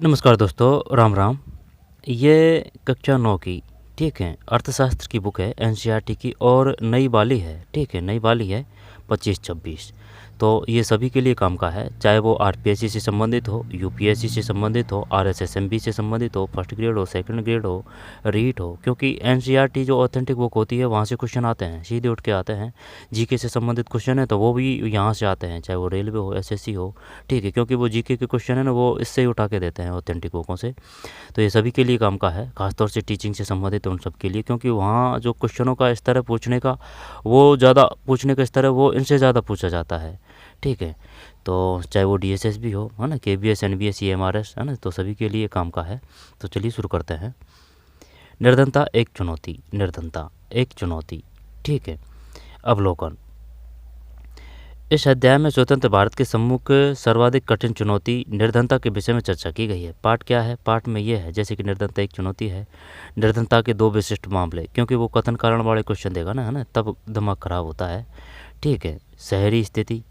नमस्कार दोस्तों, राम राम। ये कक्षा 9 की, ठीक है, अर्थशास्त्र की बुक है एनसीईआरटी की और नई वाली है, ठीक है, नई वाली है 25-26। तो ये सभी के लिए काम का है, चाहे वो आरपीएससी से संबंधित हो, यूपीएससी से संबंधित हो, आरएसएसएमबी से संबंधित हो, फर्स्ट ग्रेड हो, सेकंड ग्रेड हो, रीट हो। क्योंकि एनसीईआरटी जो ऑथेंटिक बुक होती है वहाँ से क्वेश्चन आते हैं, सीधे उठ के आते हैं। जीके से संबंधित क्वेश्चन है तो वो भी यहाँ से आते हैं, चाहे वो रेलवे हो, एसएससी हो, ठीक है, क्योंकि वो जीके के क्वेश्चन है ना, वो इससे ही उठा के देते हैं ऑथेंटिक बुकों से। तो ये सभी के लिए काम का है, खासतौर से टीचिंग से संबंधित उन सब के लिए, क्योंकि वहाँ जो क्वेश्चनों का स्तर है पूछने का, वो ज़्यादा पूछने का स्तर है, वो इनसे ज़्यादा पूछा जाता है, ठीक है। तो चाहे वो डीएसएस भी हो, है ना, केबीएस, एनबीएस, ईएमआरएस, है ना, तो सभी के लिए काम का है। तो चलिए शुरू करते हैं। निर्धनता एक चुनौती, निर्धनता एक चुनौती, ठीक है। अवलोकन। इस अध्याय में स्वतंत्र भारत के सम्मुख सर्वाधिक कठिन चुनौती निर्धनता के विषय में चर्चा की गई है। पाठ क्या है? पाठ में ये है, जैसे कि निर्धनता एक चुनौती है, निर्धनता के दो विशिष्ट मामले, क्योंकि वो कथन कारण वाले क्वेश्चन देगा ना, है ना, तब दिमाग खराब होता है, ठीक है। शहरी स्थिति,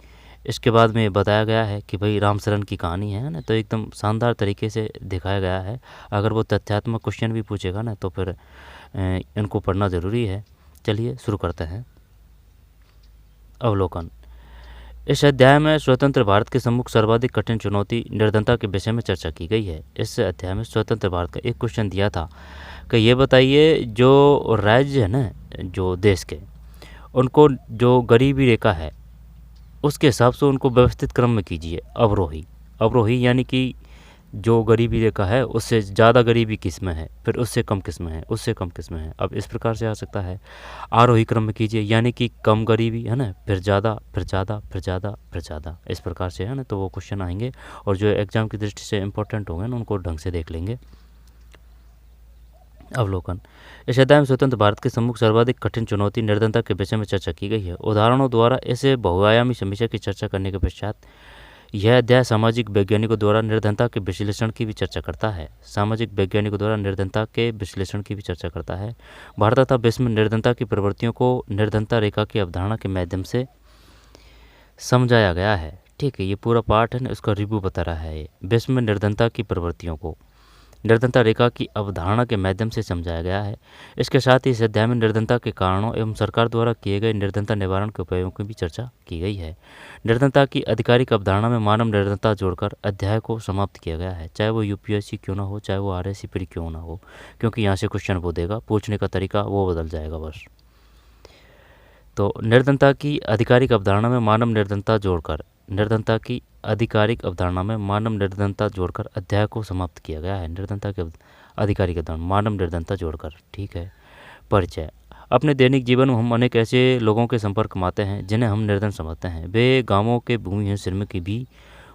इसके बाद में बताया गया है कि भाई रामचरण की कहानी है ना, तो एकदम शानदार तरीके से दिखाया गया है। अगर वो तथ्यात्मक क्वेश्चन भी पूछेगा ना तो फिर इनको पढ़ना ज़रूरी है। चलिए शुरू करते हैं। अवलोकन। इस अध्याय में स्वतंत्र भारत के सम्मुख सर्वाधिक कठिन चुनौती निर्धनता के विषय में चर्चा की गई है। इस अध्याय में स्वतंत्र भारत का एक क्वेश्चन दिया था कि ये बताइए, जो राज्य है ना, जो देश के, उनको जो गरीबी रेखा है उसके हिसाब से उनको व्यवस्थित क्रम में कीजिए। अवरोही, अवरोही यानी कि जो गरीबी रेखा है उससे ज़्यादा गरीबी किस में है, फिर उससे कम किस में है, उससे कम किस में है। अब इस प्रकार से आ सकता है। आरोही क्रम में कीजिए, यानी कि कम गरीबी, है ना, फिर ज़्यादा, फिर ज़्यादा, फिर ज़्यादा, फिर ज़्यादा, इस प्रकार से, है ना, तो वो क्वेश्चन आएंगे और जो एग्जाम की दृष्टि से इंपॉर्टेंट होंगे ना उनको ढंग से देख लेंगे। अवलोकन। इस अध्याय में स्वतंत्र भारत के सम्मुख सर्वाधिक कठिन चुनौती निर्धनता के विषय में चर्चा की गई है। उदाहरणों द्वारा इसे बहुआयामी समस्या की चर्चा करने के पश्चात यह अध्याय सामाजिक वैज्ञानिकों द्वारा निर्धनता के विश्लेषण की भी चर्चा करता है। सामाजिक वैज्ञानिकों द्वारा निर्धनता के विश्लेषण की भी चर्चा करता है। भारत तथा विश्व में निर्धनता की प्रवृत्तियों को निर्धनता रेखा की अवधारणा के माध्यम से समझाया गया है, ठीक है। ये पूरा पार्ट है ना, इसका रिव्यू बता रहा है। ये विश्व में निर्धनता की प्रवृत्तियों को निर्धनता रेखा की अवधारणा के माध्यम से समझाया गया है। इसके साथ ही इस अध्याय में निर्धनता के कारणों एवं सरकार द्वारा किए गए निर्धनता निवारण के उपायों की भी चर्चा की गई है। निर्धनता की आधिकारिक अवधारणा में मानव निर्धनता जोड़कर अध्याय को समाप्त किया गया है, चाहे वो यूपीएससी क्यों ना हो, चाहे वो आरएससी फिर क्यों ना हो, क्योंकि यहाँ से क्वेश्चन वो देगा, पूछने का तरीका वो बदल जाएगा बस। तो निर्धनता की आधिकारिक अवधारणा में मानव निर्धनता जोड़कर, निर्धनता की आधिकारिक अवधारणा में मानव निर्धनता जोड़कर अध्याय को समाप्त किया गया है। निर्धनता के आधिकारिक अवधारणा मानव निर्धनता जोड़कर, ठीक है। परिचय। अपने दैनिक जीवन में हम अनेक ऐसे लोगों के संपर्क में आते हैं जिन्हें हम निर्धन समझते हैं। वे गांवों के भूमिहीन श्रमिक भी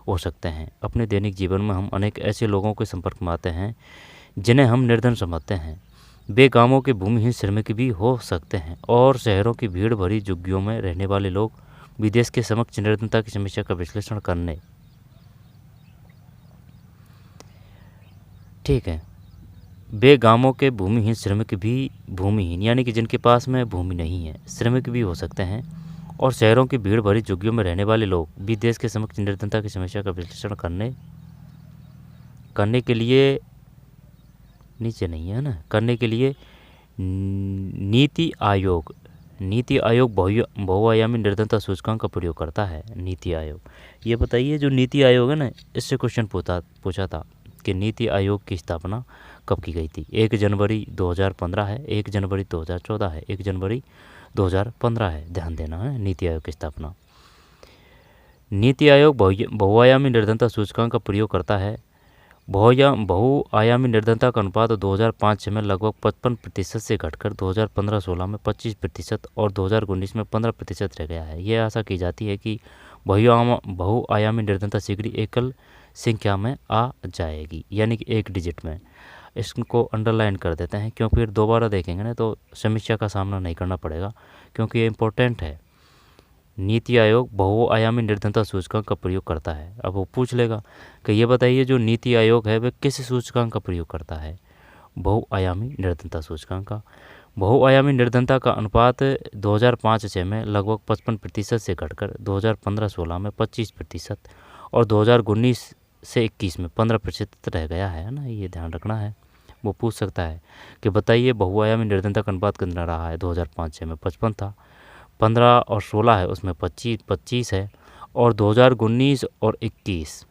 हो सकते हैं। अपने दैनिक जीवन में हम अनेक ऐसे लोगों के संपर्क में आते हैं जिन्हें हम निर्धन समझते हैं। वे गांवों के भूमिहीन श्रमिक भी हो सकते हैं और शहरों की भीड़ भरी झुग्गियों में रहने वाले लोग विदेश के समक्ष निर्धनता की समस्या का विश्लेषण करने, ठीक है। वे गांवों के भूमिहीन श्रमिक भी, भूमिहीन यानी कि जिनके पास में भूमि नहीं है, श्रमिक भी हो सकते हैं और शहरों की भीड़ भरी झुग्गियों में रहने वाले लोग भी देश के समक्ष निर्धनता की समस्या का विश्लेषण करने के लिए, नीचे नहीं है ना, करने के लिए नीति आयोग, नीति आयोग बहुआयामी निर्धनता सूचकांक का प्रयोग करता है। नीति आयोग, ये बताइए, जो नीति आयोग है ना, इससे क्वेश्चन पूछा था कि नीति आयोग की स्थापना कब की गई थी। 1 जनवरी 2015 है, 1 जनवरी 2014 है, 1 जनवरी 2015 है, ध्यान देना है। नीति आयोग की स्थापना, नीति आयोग बहुआयामी निर्धनता सूचकांक का प्रयोग करता है। बहुआयामी निर्धनता का अनुपात 2005-06 में लगभग 55% से घटकर 2015-16 में 25% और 2019 में 15% रह गया है। यह आशा की जाती है कि बहुआयामी निर्धनता शीघ्र एकल संख्या में आ जाएगी, यानी कि एक डिजिट में। इसको अंडरलाइन कर देते हैं, क्यों फिर दोबारा देखेंगे ना तो समस्या का सामना नहीं करना पड़ेगा, क्योंकि ये इम्पोर्टेंट है। नीति आयोग बहुआयामी निर्धनता सूचकांक का प्रयोग करता है। अब वो पूछ लेगा कि ये बताइए, जो नीति आयोग है वह किस सूचकांक का प्रयोग करता है। बहुआयामी निर्धनता सूचकांक का। बहुआयामी निर्धनता का अनुपात 2005-06 में लगभग 55% से घटकर 2015-16 में 25% और 2019 से 21 में 15% रह गया है ना, ये ध्यान रखना है। वो पूछ सकता है कि बताइए बहुआयामी निर्धनता का अनुपात कितना रहा है। 2005-06 में 55 था, 15 और 16 है उसमें 25 है, और 2019 और 21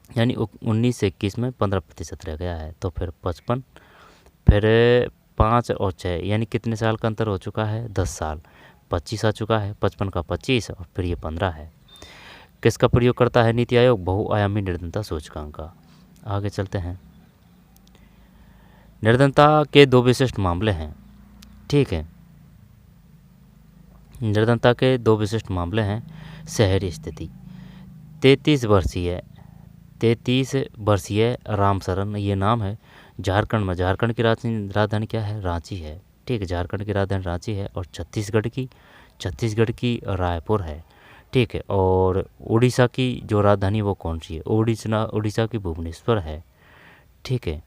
यानी 19 से 21 में 15% रह गया है। तो फिर 55, फिर 5 और 6 यानी कितने साल का अंतर हो चुका है, 10 साल। 25 आ चुका है, 55 का 25 और फिर ये 15 है। किसका प्रयोग करता है नीति आयोग, बहुआयामी निर्धनता सूचकांक का। आगे चलते हैं। निर्धनता के दो विशिष्ट मामले हैं, ठीक है। निर्धनता के दो विशिष्ट मामले हैं। शहरी स्थिति, 33 वर्षीय रामशरण, ये नाम है, झारखंड में। झारखंड की राजधानी क्या है, रांची है, ठीक है। झारखंड की राजधानी रांची है। और छत्तीसगढ़ की रायपुर है, ठीक है। और उड़ीसा की जो राजधानी वो कौन सी है, उड़ीसा की भुवनेश्वर है, ठीक है।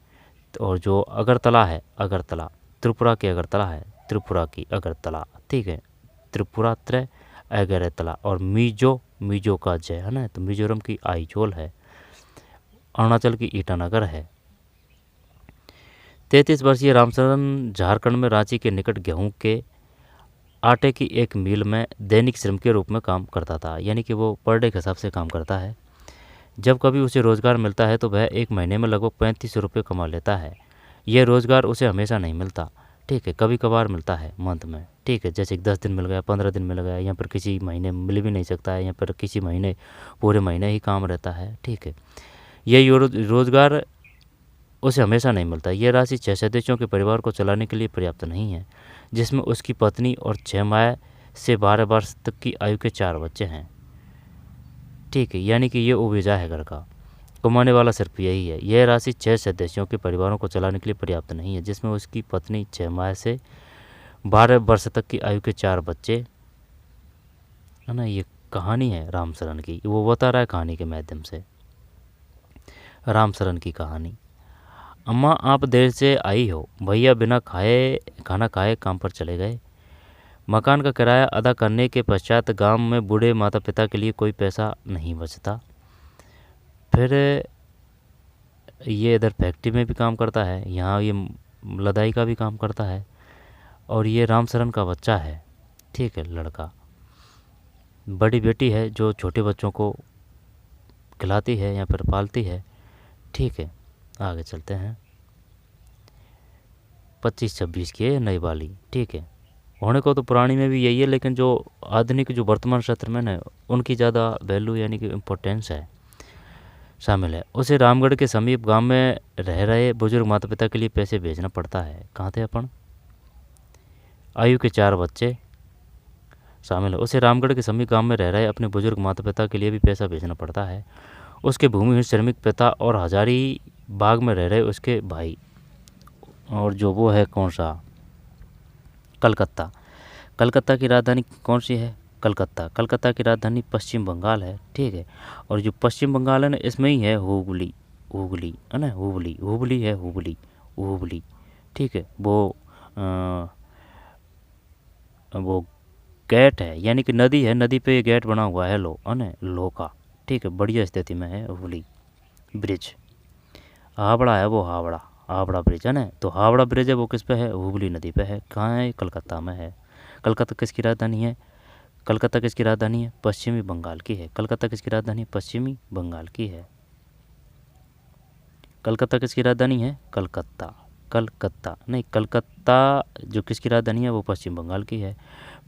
और जो अगरतला है, त्रिपुरा की अगरतला है, त्रिपुरा की अगरतला, ठीक है। त्रिपुरा अगरतला। और मिजो का जय है ना, तो मिजोरम की आइजोल है। अरुणाचल की ईटानगर है। 33 वर्षीय रामचरण झारखंड में रांची के निकट गेहूं के आटे की एक मिल में दैनिक श्रम के रूप में काम करता था, यानी कि वो पर डे के हिसाब से काम करता है। जब कभी उसे रोज़गार मिलता है तो वह एक महीने में लगभग 35 रुपये कमा लेता है। यह रोज़गार उसे हमेशा नहीं मिलता, ठीक है, कभी कभार मिलता है मंथ में, ठीक है। जैसे 10 दिन मिल गया, 15 दिन मिल गया, यहाँ पर किसी महीने मिल भी नहीं सकता है, यहाँ पर किसी महीने पूरे महीने ही काम रहता है, ठीक है। यह रोज़गार उसे हमेशा नहीं मिलता। यह राशि 6 सदस्यों के परिवार को चलाने के लिए पर्याप्त नहीं है, जिसमें उसकी पत्नी और 6 माह से 12 वर्ष तक की आयु के 4 बच्चे हैं, ठीक है। यानी कि ये उबेजा है घर का, कमाने वाला सिर्फ यही है। यह राशि 6 सदस्यों के परिवारों को चलाने के लिए पर्याप्त नहीं है, जिसमें उसकी पत्नी, 6 माह से 12 वर्ष तक की आयु के 4 बच्चे, है ना। ये कहानी है रामशरण की, वो बता रहा है कहानी के माध्यम से। रामशरण की कहानी। अम्मा आप देर से आई हो, भैया बिना खाना खाए काम पर चले गए। मकान का किराया अदा करने के पश्चात गांव में बूढ़े माता पिता के लिए कोई पैसा नहीं बचता। फिर ये इधर फैक्ट्री में भी काम करता है, यहाँ ये लदाई का भी काम करता है। और ये रामशरण का बच्चा है, ठीक है, लड़का। बड़ी बेटी है जो छोटे बच्चों को खिलाती है या फिर पालती है, ठीक है। आगे चलते हैं। 25-26 की है नई वाली, ठीक है। होने को तो पुरानी में भी यही है, लेकिन जो आधुनिक जो वर्तमान क्षेत्र में है उनकी ज़्यादा वैल्यू यानी कि इम्पोर्टेंस है शामिल है। उसे रामगढ़ के समीप गांव में रह रहे बुजुर्ग माता पिता के लिए पैसे भेजना पड़ता है। कहाँ थे अपन, आयु के 4 बच्चे शामिल है। उसे रामगढ़ के समीप गांव में रह रहे अपने बुजुर्ग माता पिता के लिए भी पैसा भेजना पड़ता है। उसके भूमिहीन श्रमिक पिता और हजारी बाग में रह रहे उसके भाई, और जो वो है कौन सा, कलकत्ता की राजधानी कौन सी है, कलकत्ता की राजधानी पश्चिम बंगाल है, ठीक है। और जो पश्चिम बंगाल है ना, इसमें ही है हुबली है ना, हुबली, ठीक है। वो गेट है, यानी कि नदी है, नदी पे गेट बना हुआ है लो का, ठीक है। बढ़िया स्थिति में है हुबली ब्रिज। हावड़ा है वो, हावड़ा ब्रिज है ना, तो हावड़ा ब्रिज है वो किस पे है, हुबली नदी पे है। कहाँ है, कलकत्ता में है। कलकत्ता किसकी राजधानी है, पश्चिमी बंगाल की है। कलकत्ता किसकी राजधानी, पश्चिमी बंगाल की है। कलकत्ता किसकी राजधानी है, कलकत्ता जो किसकी राजधानी है वो पश्चिम बंगाल की है।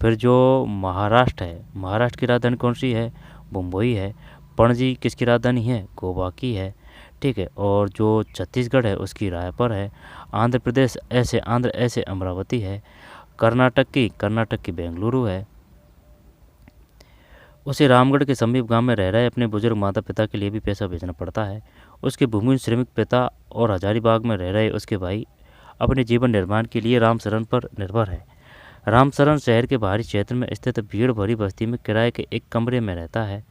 फिर जो महाराष्ट्र है, महाराष्ट्र की राजधानी कौन सी है, मुंबई है। पणजी किसकी राजधानी है, गोवा की है, ठीक है। और जो छत्तीसगढ़ है उसकी रायपुर है। आंध्र प्रदेश ऐसे अमरावती है। कर्नाटक की बेंगलुरु है। उसे रामगढ़ के समीप गांव में रह रहे अपने बुजुर्ग माता पिता के लिए भी पैसा भेजना पड़ता है। उसके भूमिहीन श्रमिक पिता और हजारीबाग में रह रहे उसके भाई अपने जीवन निर्माण के लिए रामशरण पर निर्भर है। रामशरण शहर के बाहरी क्षेत्र में स्थित भीड़ भरी बस्ती में किराए के एक कमरे में रहता है।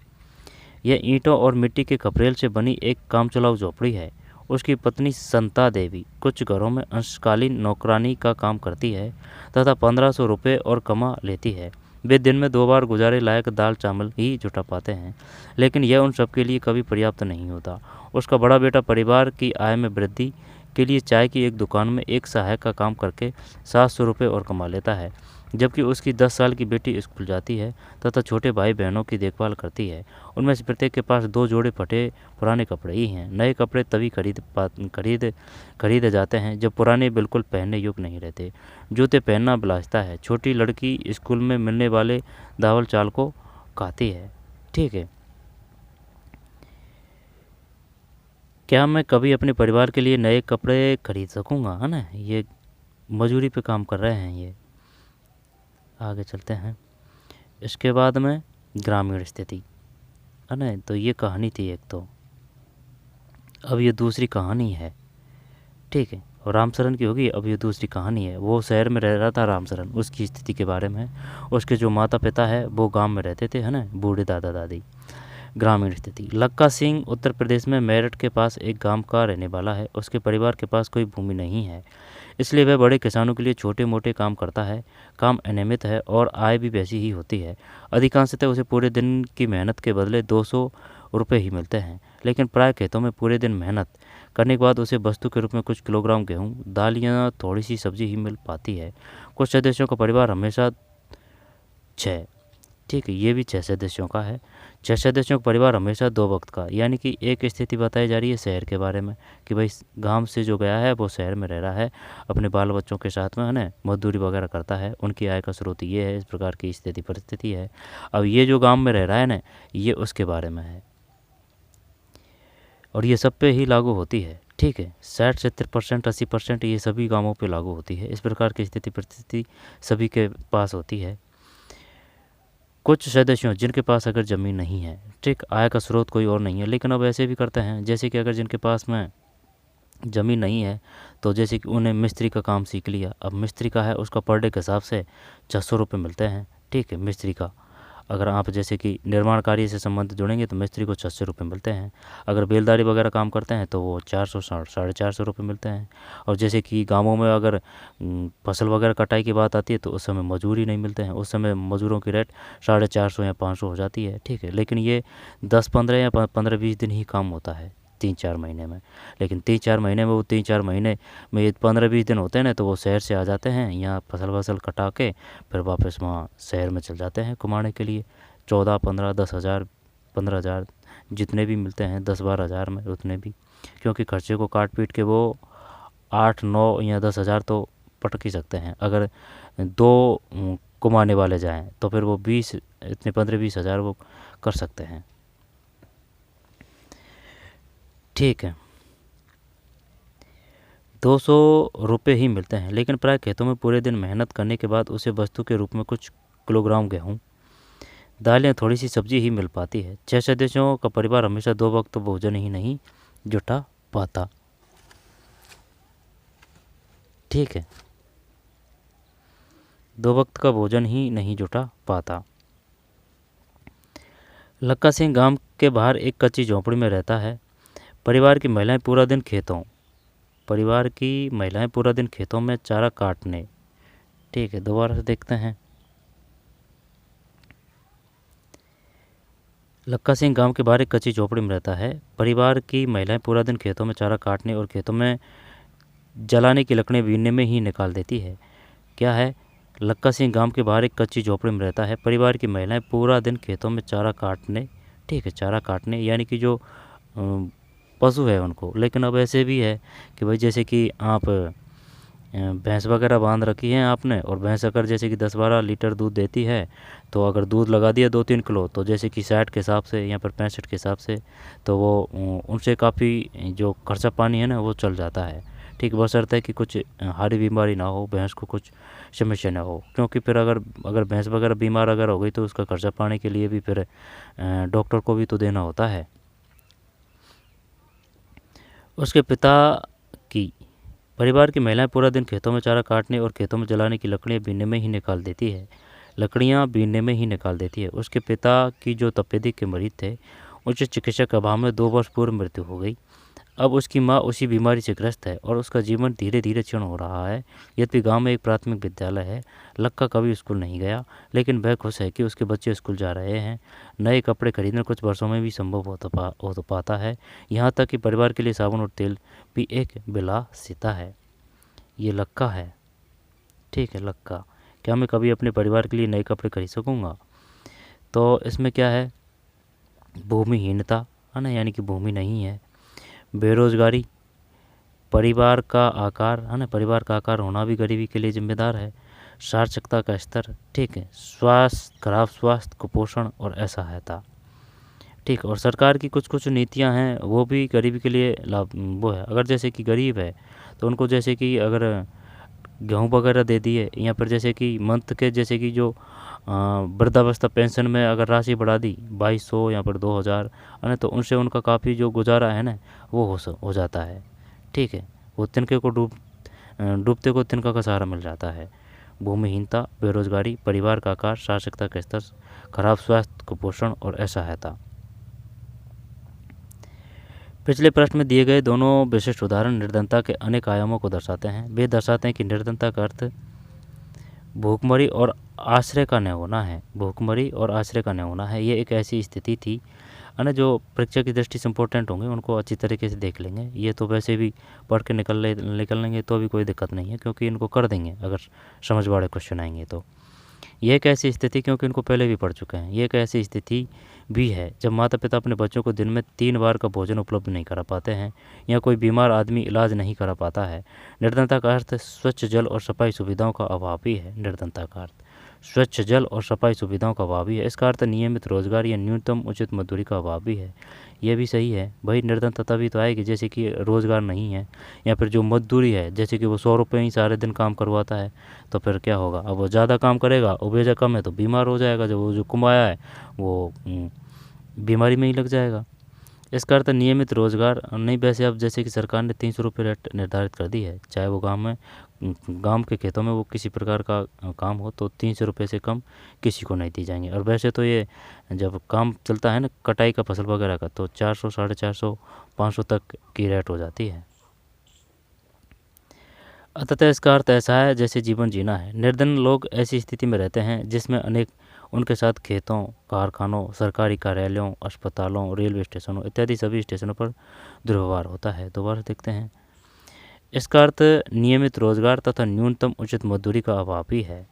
यह ईंटों और मिट्टी के खपरेल से बनी एक कामचलाऊ झोपड़ी है। उसकी पत्नी संता देवी कुछ घरों में अंशकालीन नौकरानी का काम करती है तथा 1500 रुपये और कमा लेती है। वे दिन में 2 बार गुजारे लायक दाल चावल ही जुटा पाते हैं, लेकिन यह उन सबके लिए कभी पर्याप्त नहीं होता। उसका बड़ा बेटा परिवार की आय में वृद्धि के लिए चाय की एक दुकान में एक सहायक का काम करके 700 रुपये और कमा लेता है, जबकि उसकी 10 साल की बेटी स्कूल जाती है तथा छोटे भाई बहनों की देखभाल करती है। उनमें से प्रत्येक के पास 2 जोड़े फटे पुराने कपड़े ही हैं। नए कपड़े तभी खरीदे जाते हैं जब पुराने बिल्कुल पहनने योग्य नहीं रहते। जूते पहनना बिलासिता है। छोटी लड़की स्कूल में मिलने वाले दावल चाल को खाती है। ठीक है, क्या मैं कभी अपने परिवार के लिए नए कपड़े खरीद सकूँगा, है ना। ये मजदूरी पे काम कर रहे हैं। ये आगे चलते हैं। इसके बाद में ग्रामीण स्थिति, है ना। तो ये कहानी थी एक। तो अब ये दूसरी कहानी है। ठीक है, और रामचरण की होगी। अब ये दूसरी कहानी है। वो शहर में रह रहा था रामचरण, उसकी स्थिति के बारे में। उसके जो माता पिता है वो गांव में रहते थे, है ना, बूढ़े दादा दादी। ग्रामीण स्थिति। लक्का सिंह उत्तर प्रदेश में मेरठ के पास एक गांव का रहने वाला है। उसके परिवार के पास कोई भूमि नहीं है, इसलिए वह बड़े किसानों के लिए छोटे मोटे काम करता है। काम अनियमित है और आय भी वैसी ही होती है। अधिकांशतः उसे पूरे दिन की मेहनत के बदले 200 रुपये ही मिलते हैं, लेकिन प्राय खेतों में पूरे दिन मेहनत करने के बाद उसे वस्तु के रूप में कुछ किलोग्राम गेहूँ, दाल या थोड़ी सी सब्जी ही मिल पाती है। कुछ सदस्यों का परिवार हमेशा 6, ठीक है, ये भी 6 सदस्यों का है। 6 सदस्यों का परिवार हमेशा 2 वक्त का, यानी कि एक स्थिति बताई जा रही है शहर के बारे में कि भाई गांव से जो गया है वो शहर में रह रहा है, अपने बाल बच्चों के साथ में, है ना, मजदूरी वगैरह करता है। उनकी आय का स्रोत ये है, इस प्रकार की स्थिति परिस्थिति है। अब ये जो गाँव में रह रहा है ना, ये उसके बारे में है और ये सब पे ही लागू होती है। ठीक है, 60-70%, 80% ये सभी गाँवों पे लागू होती है। इस प्रकार की स्थिति परिस्थिति सभी के पास होती है। कुछ सदस्यों जिनके पास अगर ज़मीन नहीं है, ठीक, आय का स्रोत कोई और नहीं है, लेकिन अब ऐसे भी करते हैं जैसे कि अगर जिनके पास में ज़मीन नहीं है तो जैसे कि उन्हें मिस्त्री का काम सीख लिया। अब मिस्त्री का है, उसका पर डे के हिसाब से 600 रुपये मिलते हैं। ठीक है, मिस्त्री का अगर आप जैसे कि निर्माण कार्य से संबंधित जुड़ेंगे तो मिस्त्री को 600 रुपये मिलते हैं। अगर बेलदारी वगैरह काम करते हैं तो वो 400 450 रुपये मिलते हैं। और जैसे कि गांवों में अगर फसल वगैरह कटाई की बात आती है तो उस समय मजदूरी नहीं मिलते हैं, उस समय मजदूरों की रेट 450 या 500 हो जाती है। ठीक है, लेकिन ये 10-15 या 15-20 दिन ही काम होता है 3-4 महीने में। लेकिन 3-4 महीने में, वो 3-4 महीने में 15-20 दिन होते हैं ना, तो वो शहर से आ जाते हैं यहाँ फसल वसल कटा के, फिर वापस वहाँ शहर में चल जाते हैं कमाने के लिए। 14, 15, 10,000, 15,000 जितने भी मिलते हैं, 10-12 हज़ार में उतने भी, क्योंकि खर्चे को काट पीट के वो 8-9 या 10,000 तो पटक ही सकते हैं। अगर 2 कमाने वाले जाएं तो फिर वो 20, इतने 15-20 हज़ार वो कर सकते हैं। ठीक है, 200 रुपये ही मिलते हैं, लेकिन प्राय खेतों में पूरे दिन मेहनत करने के बाद उसे वस्तु के रूप में कुछ किलोग्राम गेहूँ, दाल या थोड़ी सी सब्जी ही मिल पाती है। 6 सदस्यों का परिवार हमेशा 2 वक्त भोजन ही नहीं जुटा पाता। ठीक है, 2 वक्त का भोजन ही नहीं जुटा पाता। लक्का सिंह गांव के बाहर एक कच्ची झोंपड़ी में रहता है। परिवार की महिलाएं पूरा दिन खेतों में चारा काटने। ठीक है, दोबारा से देखते हैं। लक्का सिंह गांव के बाहर एक कच्ची झोपड़ी में रहता है। परिवार की महिलाएं पूरा दिन खेतों में चारा काटने और खेतों में जलाने की लकड़ियाँ बीनने में ही निकाल देती है। क्या है? लक्का सिंह गांव के बाहर एक कच्ची झोपड़ी में रहता है। परिवार की महिलाएं पूरा दिन खेतों में चारा काटने, ठीक है, चारा काटने यानी कि जो पशु है उनको। लेकिन अब ऐसे भी है कि भाई जैसे कि आप भैंस वगैरह बांध रखी हैं आपने, और भैंस अगर जैसे कि 10-12 लीटर दूध देती है, तो अगर दूध लगा दिया 2-3 किलो, तो जैसे कि 60 के हिसाब से या फिर 65 के हिसाब से, तो वो उनसे काफ़ी जो खर्चा पानी है ना वो चल जाता है। ठीक, बशर्ते है कि कुछ हार्ट बीमारी ना हो, भैंस को कुछ समस्या ना हो, क्योंकि फिर अगर भैंस वगैरह बीमार अगर हो गई तो उसका खर्चा पाने के लिए भी फिर डॉक्टर को भी तो देना होता है। उसके पिता की परिवार की महिलाएं पूरा दिन खेतों में चारा काटने और खेतों में जलाने की लकड़ियाँ बीनने में ही निकाल देती है। उसके पिता की जो तपेदिक के मरीज थे, उच्च चिकित्सा के अभाव में 2 वर्ष पूर्व मृत्यु हो गई। अब उसकी माँ उसी बीमारी से ग्रस्त है और उसका जीवन धीरे धीरे क्षीण हो रहा है। यद्यपि गांव में एक प्राथमिक विद्यालय है। लक्का कभी स्कूल नहीं गया, लेकिन वह खुश है कि उसके बच्चे स्कूल जा रहे हैं। नए कपड़े खरीदना कुछ वर्षों में भी संभव हो तो पाता है। यहाँ तक कि परिवार के लिए साबुन और तेल भी एक विलासिता है। ये लक्का है, ठीक है, लक्का। क्या मैं कभी अपने परिवार के लिए नए कपड़े खरीद सकूँगा? तो इसमें क्या है, भूमिहीनता है ना, यानी कि भूमि नहीं है। बेरोजगारी, परिवार का आकार है ना, परिवार का आकार होना भी गरीबी के लिए जिम्मेदार है। साक्षरता का स्तर, ठीक है। स्वास्थ्य, खराब स्वास्थ्य, कुपोषण और असहायता, ठीक। और सरकार की कुछ कुछ नीतियां हैं वो भी गरीबी के लिए लाभ वो है। अगर जैसे कि गरीब है तो उनको जैसे कि अगर गेहूँ वगैरह दे दिए, या फिर जैसे कि मंथ के जैसे कि जो वृद्धावस्था पेंशन में अगर राशि बढ़ा दी 2200 या फिर 2000, है ना, तो उनसे उनका काफ़ी जो गुजारा है ना वो हो जाता है, ठीक है। वो तिनके को डूबते को तिनका का सहारा मिल जाता है। भूमिहीनता, बेरोजगारी, परिवार का आकार, साक्षरता का स्तर, खराब स्वास्थ्य, कुपोषण और असहायता। पिछले प्रश्न में दिए गए दोनों विशिष्ट उदाहरण निर्धनता के अनेक आयामों को दर्शाते हैं। वे दर्शाते हैं कि निर्धनता का अर्थ भूखमरी और आश्रय का न होना है। भूखमरी और आश्रय का न होना है। ये एक ऐसी स्थिति थी, है ना, जो परीक्षा की दृष्टि से इम्पोर्टेंट होंगे, उनको अच्छी तरीके से देख लेंगे। ये तो वैसे भी पढ़ के निकल लेंगे तो भी कोई दिक्कत नहीं है, क्योंकि इनको कर देंगे अगर समझ वाले क्वेश्चन आएंगे तो। ये एक ऐसी स्थिति, क्योंकि इनको पहले भी पढ़ चुके हैं, ये एक ऐसी स्थिति भी है जब माता पिता अपने बच्चों को दिन में 3 बार का भोजन उपलब्ध नहीं करा पाते हैं, या कोई बीमार आदमी इलाज नहीं करा पाता है। निर्धनता का अर्थ स्वच्छ जल और सफाई सुविधाओं का अभाव भी है। निर्धनता का अर्थ स्वच्छ जल और सफाई सुविधाओं का अभाव भी है। इसका अर्थ नियमित रोजगार या न्यूनतम उचित मजदूरी का अभाव भी है। ये भी सही है भाई। निर्धनता तभी तो आएगी जैसे कि रोज़गार नहीं है, या फिर जो मजदूरी है, जैसे कि वो 100 रुपये ही सारे दिन काम करवाता है, तो फिर क्या होगा? अब वो ज़्यादा काम करेगा, उपज कम है तो बीमार हो जाएगा, जब वो जो कमाया है वो बीमारी में ही लग जाएगा। इसका अर्थ नियमित रोजगार नहीं। वैसे अब जैसे कि सरकार ने 300 रुपये रेट निर्धारित कर दी है, चाहे वो गांव के खेतों में वो किसी प्रकार का काम हो, तो 300 रुपये से कम किसी को नहीं दी जाएंगे। और वैसे तो ये जब काम चलता है ना कटाई का फसल वगैरह का, तो 400, 450, 500 तक की रेट हो जाती है। अतः इसका अर्थ ऐसा है जैसे जीवन जीना है। निर्धन लोग ऐसी स्थिति में रहते हैं जिसमें अनेक उनके साथ खेतों, कारखानों, सरकारी कार्यालयों, अस्पतालों, रेलवे स्टेशनों इत्यादि सभी स्टेशनों पर दुर्व्यवहार होता है। दोबारा देखते हैं। इसका अर्थ नियमित रोजगार तथा न्यूनतम उचित मजदूरी का अभाव भी है।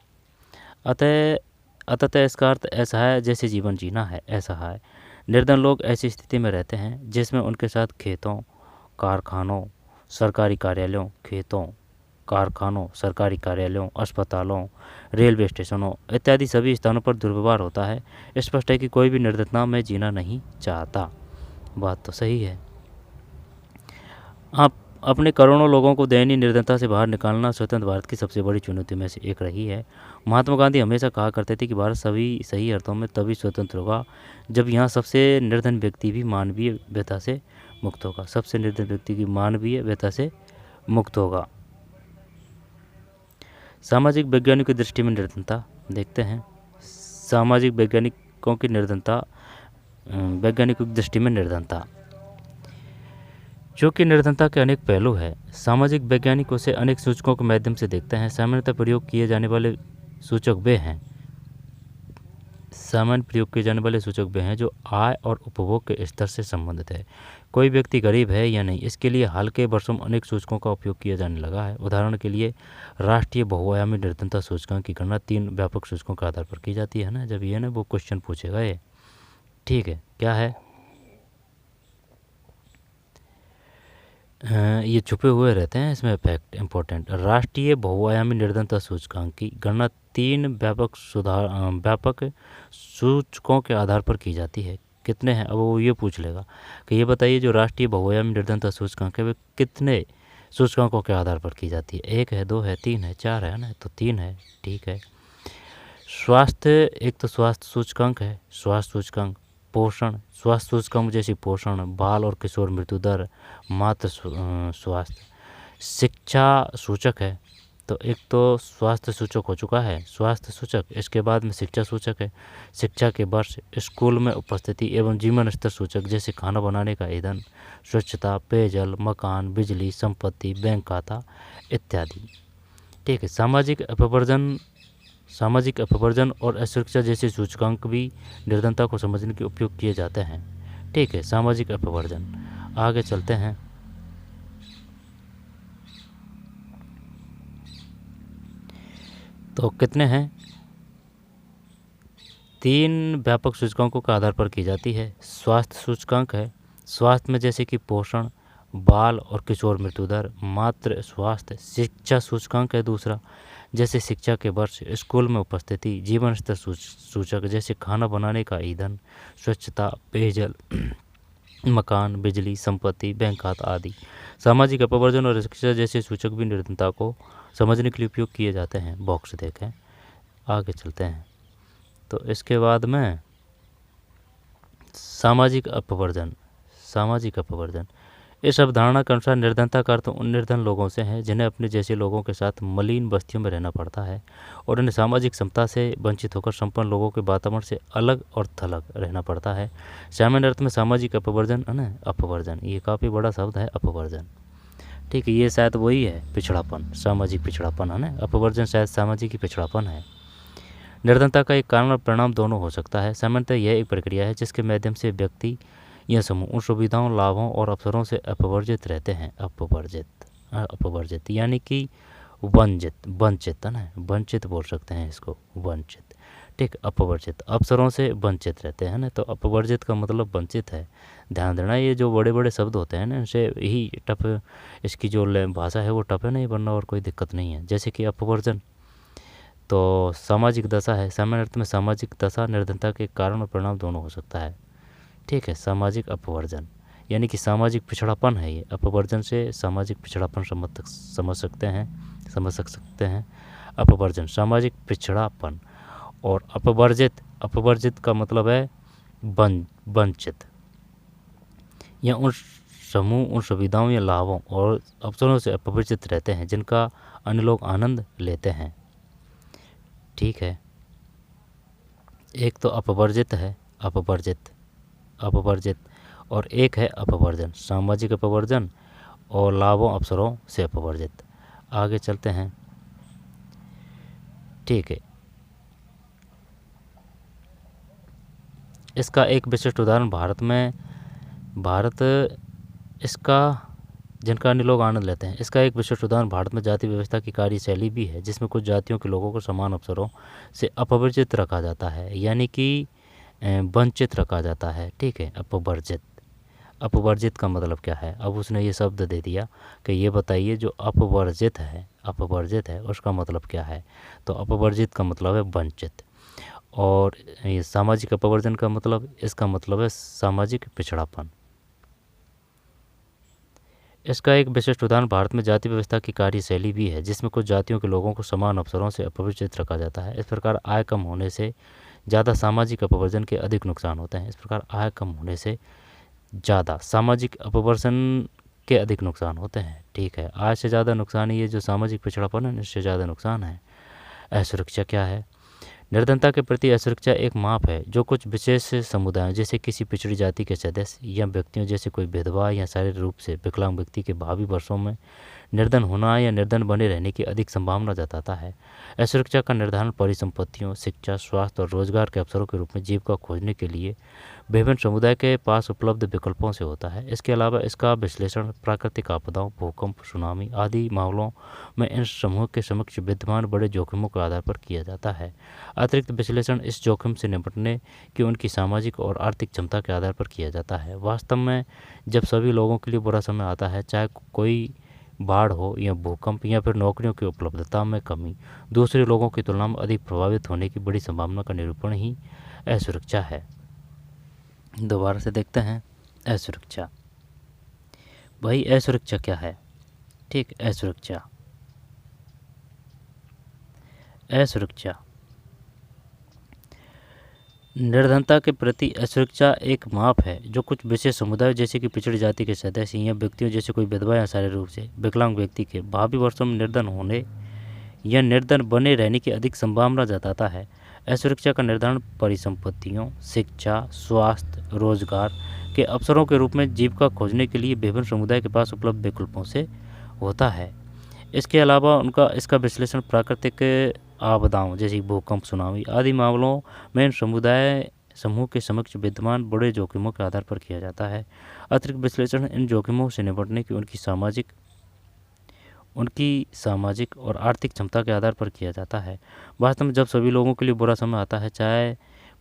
अतः इसका अर्थ ऐसा है जैसे जीवन जीना है, ऐसा है। निर्धन लोग ऐसी स्थिति में रहते हैं जिसमें उनके साथ खेतों, कारखानों, सरकारी कार्यालयों, सरकारी कार्यालयों, अस्पतालों, रेलवे स्टेशनों इत्यादि सभी स्थानों पर दुर्व्यवहार होता है। स्पष्ट है कि कोई भी निर्धनता में जीना नहीं चाहता। बात तो सही है। आप अपने करोड़ों लोगों को दयनीय निर्धनता से बाहर निकालना स्वतंत्र भारत की सबसे बड़ी चुनौती में से एक रही है। महात्मा गांधी हमेशा कहा करते थे कि भारत सभी सही अर्थों में तभी स्वतंत्र होगा जब यहाँ सबसे निर्धन व्यक्ति भी मानवीय व्यथा से मुक्त होगा। सबसे निर्धन व्यक्ति की मानवीय व्यथा से मुक्त होगा। सामाजिक वैज्ञानिक की दृष्टि में निर्धनता देखते हैं। सामाजिक वैज्ञानिकों की दृष्टि में निर्धनता, जो कि निर्धनता के अनेक पहलू है। सामाजिक वैज्ञानिक उसे अनेक सूचकों के माध्यम से देखते हैं। सामान्य प्रयोग किए जाने वाले सूचक वे हैं जो आय और उपभोग के स्तर से संबंधित है। कोई व्यक्ति गरीब है या नहीं, इसके लिए हाल के वर्षों में अनेक सूचकों का उपयोग किया जाने लगा है। उदाहरण के लिए राष्ट्रीय बहुआयामी निर्धनता सूचकांक की गणना 3 व्यापक सूचकों के आधार पर की जाती है ना। जब ये ना वो क्वेश्चन पूछेगा ये, ठीक है, क्या है, ये छुपे हुए रहते हैं इसमें फैक्ट इंपॉर्टेंट। राष्ट्रीय बहुआयामी निर्धनता सूचकांक की गणना 3 व्यापक सूचकों के आधार पर की जाती है। कितने हैं? अब वो ये पूछ लेगा कि ये बताइए जो राष्ट्रीय बहुआयामी निर्धनता सूचकांक है वे कितने सूचकांकों के आधार पर की जाती है? 1 है, 2 है, 3 है, 4 है ना, तो 3 है, ठीक है। स्वास्थ्य, एक तो स्वास्थ्य सूचकांक है, स्वास्थ्य सूचकांक। पोषण, स्वास्थ्य सूचकांक जैसी पोषण, बाल और किशोर मृत्यु दर, मातृ स्वास्थ्य। शिक्षा सूचक है, तो एक तो स्वास्थ्य सूचक हो चुका है, स्वास्थ्य सूचक। इसके बाद में शिक्षा सूचक है, शिक्षा के वर्ष, स्कूल में उपस्थिति एवं जीवन स्तर सूचक जैसे खाना बनाने का ईंधन, स्वच्छता, पेयजल, मकान, बिजली, संपत्ति, बैंक खाता इत्यादि। ठीक है। सामाजिक अपवर्जन और असुरक्षा जैसे सूचकांक भी निर्धनता को समझने के उपयोग किए जाते हैं। ठीक है। सामाजिक अपवर्जन, आगे चलते हैं। तो कितने हैं? 3 व्यापक सूचकांकों के आधार पर की जाती है। स्वास्थ्य सूचकांक है, स्वास्थ्य में जैसे कि पोषण, बाल और किशोर मृत्यु दर, मातृ स्वास्थ्य। शिक्षा सूचकांक है दूसरा, जैसे शिक्षा के वर्ष, स्कूल में उपस्थिति, जीवन स्तर सूचक जैसे खाना बनाने का ईंधन, स्वच्छता, पेयजल, मकान, बिजली, संपत्ति, बैंक खाता आदि। सामाजिक अपवर्जन और शिक्षा जैसे सूचक भी निर्धनता को समझने के लिए उपयोग किए जाते हैं। बॉक्स देखें, आगे चलते हैं। तो इसके बाद में सामाजिक अपवर्जन। इस अवधारणा के अनुसार निर्धनता का अर्थ उन निर्धन लोगों से है जिन्हें अपने जैसे लोगों के साथ मलिन बस्तियों में रहना पड़ता है और उन्हें सामाजिक क्षमता से वंचित होकर संपन्न लोगों के वातावरण से अलग और थलग रहना पड़ता है। सामान्य अर्थ में सामाजिक अपवर्जन है ना, अपवर्जन, ये काफ़ी बड़ा शब्द है, अपवर्जन। ठीक है, ये शायद वही है पिछड़ापन, सामाजिक पिछड़ापन है ना, अपवर्जन शायद सामाजिक ही पिछड़ापन है। निर्धनता का एक कारण और परिणाम दोनों हो सकता है। सामान्यतः यह एक प्रक्रिया है जिसके माध्यम से व्यक्ति या समूह उन सुविधाओं, लाभों और अवसरों से अपवर्जित रहते हैं। अपवर्जित यानी कि वंचित है ना, वंचित बोल सकते हैं इसको, वंचित। ठीक, अपवर्जित अवसरों से वंचित रहते हैं ना, तो अपवर्जित का मतलब वंचित है। ध्यान देना, ये जो बड़े बड़े शब्द होते हैं ना, इनसे यही टफ, इसकी जो भाषा है वो टफ है नहीं, वरना और कोई दिक्कत नहीं है। जैसे कि अपवर्जन तो सामाजिक दशा है, सामान्य अर्थ में सामाजिक दशा निर्धनता के कारण और परिणाम दोनों हो सकता है। ठीक है, सामाजिक अपवर्जन यानी कि सामाजिक पिछड़ापन है ये। अपवर्जन से सामाजिक पिछड़ापन समझ सकते हैं। अपवर्जन सामाजिक पिछड़ापन, और अपवर्जित का मतलब है वंचित, या उन समूह उन सुविधाओं या लाभों और अवसरों से अपवर्जित रहते हैं जिनका अन्य लोग आनंद लेते हैं। ठीक है, एक तो अपवर्जित है, अपवर्जित, और एक है अपवर्जन, सामाजिक अपवर्जन और लाभों अवसरों से अपवर्जित। आगे चलते हैं। ठीक है, इसका एक विशिष्ट उदाहरण जिनका अन्य लोग आनंद लेते हैं। इसका एक विशिष्ट उदाहरण भारत में जाति व्यवस्था की कार्यशैली भी है, जिसमें कुछ जातियों के लोगों को समान अवसरों से अपवर्जित रखा जाता है, यानी कि वंचित रखा जाता है। ठीक है, अपवर्जित का मतलब क्या है? अब उसने ये शब्द दे दिया कि ये बताइए जो अपवर्जित है उसका मतलब क्या है। तो अपवर्जित का मतलब है वंचित, और ये सामाजिक अपवर्जन का मतलब, इसका मतलब है सामाजिक पिछड़ापन। इसका एक विशिष्ट उदाहरण भारत में जाति व्यवस्था की कार्यशैली भी है, जिसमें कुछ जातियों के लोगों को समान अवसरों से अपवर्जित रखा जाता है। इस प्रकार आय कम होने से ज़्यादा सामाजिक अपवर्जन के अधिक नुकसान होते हैं। सामाजिक अपवर्जन के अधिक नुकसान होते हैं। ठीक है, आय से ज़्यादा नुकसान ये जो सामाजिक पिछड़ापन है, इससे ज़्यादा नुकसान है। असुरक्षा क्या है? निर्धनता के प्रति असुरक्षा एक माप है जो कुछ विशेष समुदायों जैसे किसी पिछड़ी जाति के सदस्य या व्यक्तियों जैसे कोई विधवा या शारीरिक रूप से विकलांग व्यक्ति के भावी वर्षों में निर्धन होना या निर्धन बने रहने की अधिक संभावना जताता है। असुरक्षा का निर्धारण परिसंपत्तियों, शिक्षा, स्वास्थ्य और रोजगार के अवसरों के रूप में जीविका खोजने के लिए विभिन्न समुदाय के पास उपलब्ध विकल्पों से होता है। इसके अलावा इसका विश्लेषण प्राकृतिक आपदाओं, भूकंप, सुनामी आदि मामलों में इन समूह के समक्ष विद्यमान बड़े जोखिमों के आधार पर किया जाता है। अतिरिक्त विश्लेषण इस जोखिम से निपटने की उनकी सामाजिक और आर्थिक क्षमता के आधार पर किया जाता है। वास्तव में जब सभी लोगों के लिए बुरा समय आता है, चाहे कोई बाढ़ हो या भूकंप या फिर नौकरियों की उपलब्धता में कमी, दूसरे लोगों की तुलना में अधिक प्रभावित होने की बड़ी संभावना का निरूपण ही असुरक्षा है। दोबारा से देखते हैं असुरक्षा। भाई असुरक्षा क्या है? ठीक, असुरक्षा निर्धनता के प्रति असुरक्षा एक माप है जो कुछ विशेष समुदाय जैसे कि पिछड़ी जाति के सदस्य या व्यक्तियों जैसे कोई विधवा या शारीरिक रूप से विकलांग व्यक्ति के भावी वर्षों में निर्धन होने यह निर्धन बने रहने की अधिक संभावना जताता है। असुरक्षा का निर्धारण परिसंपत्तियों, शिक्षा, स्वास्थ्य, रोजगार के अवसरों के रूप में जीविका खोजने के लिए विभिन्न समुदाय के पास उपलब्ध विकल्पों से होता है। इसके अलावा उनका इसका विश्लेषण प्राकृतिक आपदाओं जैसे भूकंप, सुनामी आदि मामलों में समुदाय समूह के समक्ष विद्यमान बड़े जोखिमों के आधार पर किया जाता है। अतिरिक्त विश्लेषण इन जोखिमों से निपटने की उनकी सामाजिक और आर्थिक क्षमता के आधार पर किया जाता है। वास्तव में जब सभी लोगों के लिए बुरा समय आता है, चाहे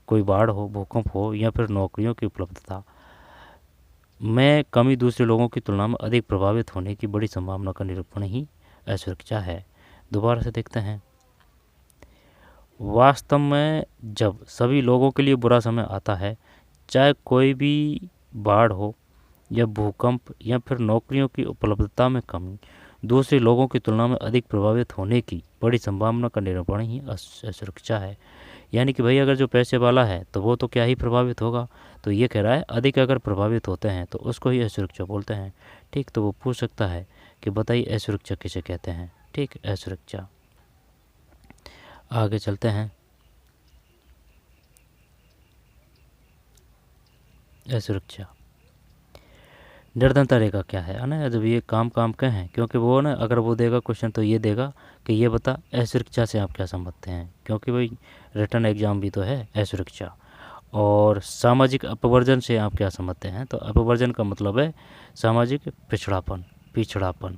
कोई बाढ़ हो, भूकंप हो या फिर नौकरियों की उपलब्धता में कमी दूसरे लोगों की तुलना में अधिक प्रभावित होने की बड़ी संभावना का निरूपण ही असुरक्षा है। दोबारा से देखते हैं। वास्तव में जब सभी लोगों के लिए बुरा समय आता है, चाहे कोई भी बाढ़ हो या भूकंप या फिर नौकरियों की उपलब्धता में कमी दूसरे लोगों की तुलना में अधिक प्रभावित होने की बड़ी संभावना का निरूपण ही असुरक्षा है। यानी कि भाई अगर जो पैसे वाला है तो वो तो क्या ही प्रभावित होगा, तो ये कह रहा है अधिक अगर प्रभावित होते हैं तो उसको ही असुरक्षा बोलते हैं। ठीक, तो वो पूछ सकता है कि बताइए असुरक्षा किसे कहते हैं। ठीक, असुरक्षा। आगे चलते हैं। असुरक्षा निर्धनता रेखा क्या है ना, जब ये काम के हैं, क्योंकि वो ना अगर वो देगा क्वेश्चन तो ये देगा कि ये बता असुरक्षा से आप क्या समझते हैं, क्योंकि भाई रिटर्न एग्जाम भी तो है असुरक्षा। और सामाजिक अपवर्जन से आप क्या समझते हैं, तो अपवर्जन का मतलब है सामाजिक पिछड़ापन।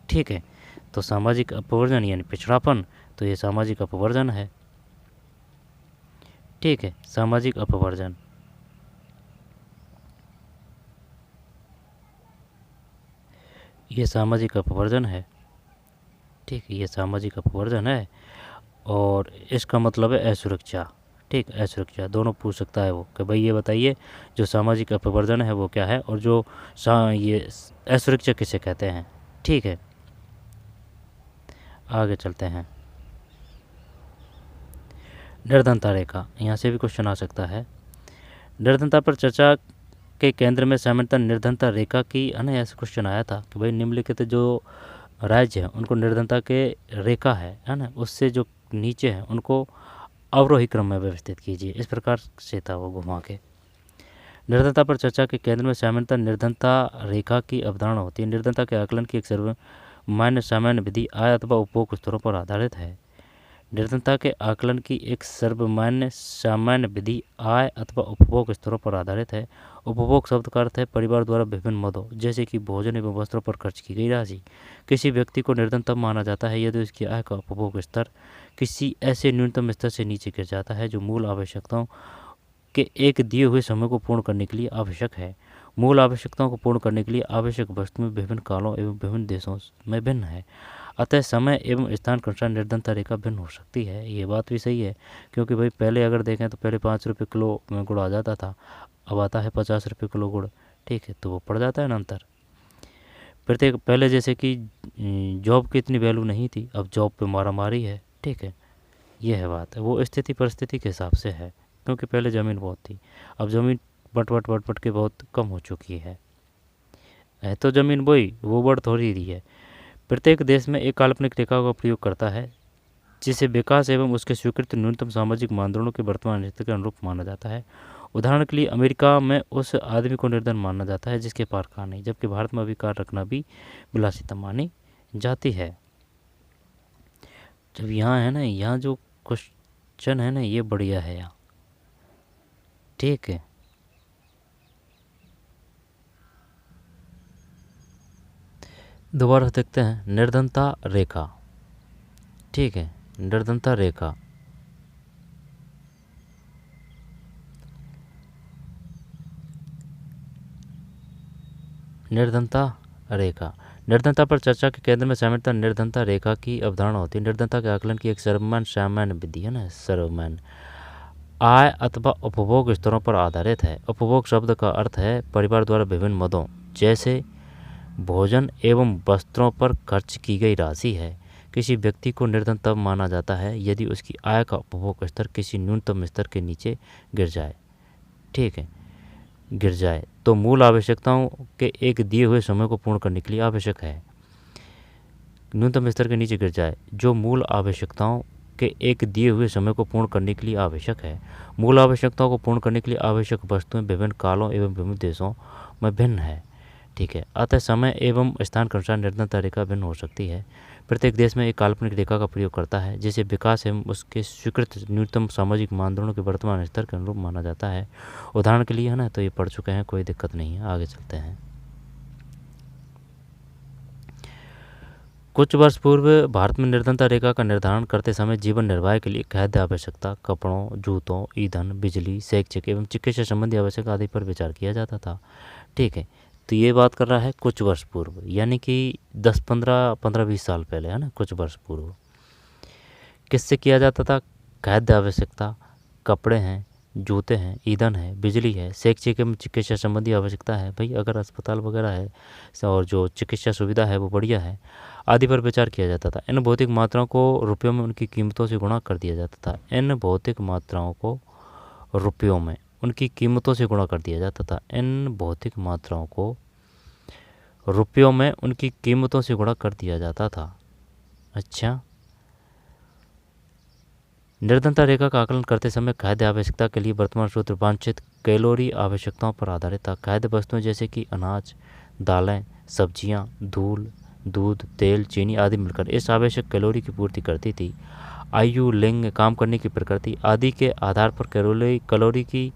ठीक है, तो सामाजिक अपवर्जन यानी पिछड़ापन, तो ये सामाजिक अपवर्जन है। ठीक है, सामाजिक अपवर्जन। ये सामाजिक अपवर्जन है। ठीक है, ये सामाजिक अपवर्जन है और इसका मतलब है असुरक्षा। ठीक, असुरक्षा दोनों पूछ सकता है वो कि भाई ये बताइए जो सामाजिक अपवर्जन है वो क्या है और जो ये असुरक्षा किसे कहते हैं। ठीक है, आगे चलते हैं। निर्धनता रेखा, यहाँ से भी क्वेश्चन आ सकता है। निर्धनता पर चर्चा के केंद्र में सामान्यतः निर्धनता रेखा की है ना, ऐसा क्वेश्चन आया था कि भाई निम्नलिखित जो राज्य हैं उनको निर्धनता के रेखा है ना, उससे जो नीचे हैं उनको अवरोही क्रम में व्यवस्थित कीजिए। इस प्रकार से था वो घुमा के। निर्धनता पर चर्चा के केंद्र में सामान्यतः निर्धनता रेखा की अवधारणा होती है। निर्धनता के आकलन की एक सर्वमान्य सामान्य विधि आय अथवा उपभोग स्तरों पर आधारित है। निर्धनता के आकलन की एक सर्वमान्य सामान्य विधि आय अथवा उपभोग स्तरों पर आधारित है। उपभोग शब्द का अर्थ है परिवार द्वारा विभिन्न मदों जैसे कि भोजन एवं वस्त्रों पर खर्च की गई राशि। किसी व्यक्ति को निर्धन तब माना जाता है यदि उसकी आय का उपभोग स्तर किसी ऐसे न्यूनतम स्तर से नीचे गिर जाता है जो मूल आवश्यकताओं के एक दिए हुए समय को पूर्ण करने के लिए आवश्यक है। मूल आवश्यकताओं को पूर्ण करने के लिए आवश्यक वस्तुएं विभिन्न कालों एवं विभिन्न देशों में भिन्न है। अतः समय एवं स्थान के अनुसार निर्धनता रेखा भिन्न हो सकती है। ये बात भी सही है, क्योंकि भाई पहले अगर देखें तो पहले 5 रुपये किलो में गुड़ आ जाता था, अब आता है 50 रुपये किलो गुड़। ठीक है, तो वो पड़ जाता है ना अंतर। प्रत्येक पहले जैसे कि जॉब की इतनी वैल्यू नहीं थी, अब जॉब पे मारामारी है। ठीक है, ये है बात है, वो स्थिति परिस्थिति के हिसाब से है, क्योंकि पहले ज़मीन बहुत थी, अब ज़मीन बट के बहुत कम हो चुकी है तो ज़मीन वही वो बढ़ थोड़ी रही है। प्रत्येक देश में एक काल्पनिक रेखा का प्रयोग करता है जिसे विकास एवं उसके स्वीकृत न्यूनतम सामाजिक मानदंडों के वर्तमान स्थिति के अनुरूप माना जाता है। उदाहरण के लिए अमेरिका में उस आदमी को निर्धन माना जाता है जिसके पास कार नहीं, जबकि भारत में अभी कार रखना भी विलासिता मानी जाती है। जब यहाँ है ना, यहाँ जो क्वेश्चन है ना ये बढ़िया है यहाँ। ठीक है, दोबारा देखते हैं निर्धनता रेखा। ठीक है, निर्धनता रेखा निर्धनता पर चर्चा के केंद्र में सामान्यतः निर्धनता रेखा की अवधारणा होती है। निर्धनता के आकलन की एक सामान्य विधि है ना, सर्वमान्य आय अथवा उपभोग स्तरों पर आधारित है। उपभोग शब्द का अर्थ है परिवार द्वारा विभिन्न मदों जैसे भोजन एवं वस्त्रों पर खर्च की गई राशि है। किसी व्यक्ति को निर्धन तब माना जाता है यदि उसकी आय का उपभोग स्तर किसी न्यूनतम स्तर के नीचे गिर जाए। ठीक है, गिर जाए तो मूल आवश्यकताओं के एक दिए हुए समय को पूर्ण करने के लिए आवश्यक है। न्यूनतम स्तर के नीचे गिर जाए, जो मूल आवश्यकताओं के एक दिए हुए समय को पूर्ण करने के लिए आवश्यक है। मूल आवश्यकताओं को पूर्ण करने के लिए आवश्यक वस्तुएं विभिन्न कालों एवं विभिन्न देशों में भिन्न है। ठीक है, अतः समय एवं स्थान के अनुसार निर्धनता रेखा भिन्न हो सकती है। प्रत्येक देश में एक काल्पनिक रेखा का प्रयोग करता है, जिसे विकास एवं उसके स्वीकृत न्यूनतम सामाजिक मानदंडों के वर्तमान स्तर के अनुरूप माना जाता है। उदाहरण के लिए है ना, तो ये पढ़ चुके हैं, कोई दिक्कत नहीं है, आगे चलते हैं। कुछ वर्ष पूर्व भारत में निर्धनता रेखा का निर्धारण करते समय जीवन निर्वाह के लिए खाद्य आवश्यकता, कपड़ों, जूतों, ईंधन, बिजली, शैक्षिक एवं चिकित्सा संबंधी आवश्यकता आदि पर विचार किया जाता था। ठीक है, तो ये बात कर रहा है कुछ वर्ष पूर्व, यानी कि 10-15-20 साल पहले, है ना, कुछ वर्ष पूर्व। किससे किया जाता था? खाद्य आवश्यकता, कपड़े हैं, जूते हैं, ईंधन है, बिजली है, शैक्षिक एवं चिकित्सा संबंधी आवश्यकता है, भाई अगर अस्पताल वगैरह है और जो चिकित्सा सुविधा है वो बढ़िया है, आदि पर विचार किया जाता था। इन भौतिक मात्राओं को रुपयों में उनकी कीमतों से गुणा कर दिया जाता था। इन भौतिक मात्राओं को रुपयों में उनकी कीमतों से गुणा कर दिया जाता था। इन भौतिक मात्राओं को रुपयों में उनकी कीमतों से गुणा कर दिया जाता था। अच्छा, निर्धनता रेखा का आकलन करते समय खाद्य आवश्यकता के लिए वर्तमान सूत्र वांछित कैलोरी आवश्यकताओं पर आधारित था। खाद्य वस्तुएं जैसे कि अनाज, दालें, सब्जियां, दूध, तेल, चीनी आदि मिलकर इस आवश्यक कैलोरी की पूर्ति करती थी। आयु, लिंग, काम करने की प्रकृति आदि के आधार पर कैलोरी की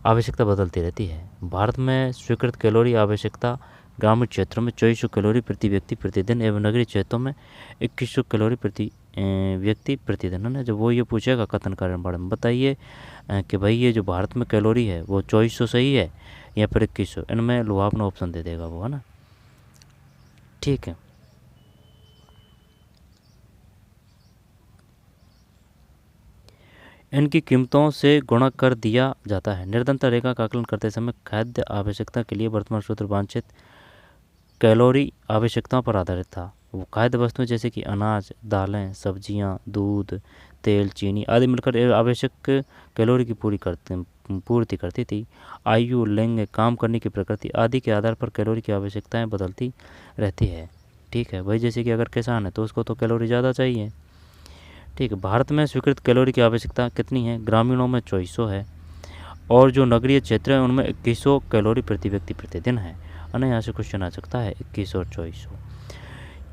आवश्यकता बदलती रहती है। भारत में स्वीकृत कैलोरी आवश्यकता ग्रामीण क्षेत्रों में 2400 कैलोरी प्रति व्यक्ति प्रतिदिन एवं नगरीय क्षेत्रों में 2100 कैलोरी प्रति व्यक्ति प्रतिदिन, है ना। जब वो ये पूछेगा कथन कारण बारे में, बताइए कि भाई ये जो भारत में कैलोरी है वो 2400 सही है या फिर 2100, इनमें लुभावना ऑप्शन दे देगा वो, है ना। ठीक है, इनकी कीमतों से गुणा कर दिया जाता है। निर्धनता रेखा का आकलन करते समय खाद्य आवश्यकता के लिए वर्तमान सूत्र वांछित कैलोरी आवश्यकताओं पर आधारित था। वो खाद्य वस्तुएं जैसे कि अनाज, दालें, सब्जियां, दूध, तेल, चीनी आदि मिलकर आवश्यक कैलोरी की पूर्ति करती थी। आयु, लिंग, काम करने की प्रकृति आदि के आधार पर कैलोरी की आवश्यकताएं बदलती रहती है। ठीक है भाई, जैसे कि अगर किसान है तो उसको तो कैलोरी ज़्यादा चाहिए। ठीक है, भारत में स्वीकृत कैलोरी की आवश्यकता कितनी है? ग्रामीणों में 2400 है और जो नगरीय क्षेत्र है उनमें 2100 कैलोरी प्रति व्यक्ति प्रतिदिन है। और यहाँ से क्वेश्चन आ सकता है 2100 और 2400।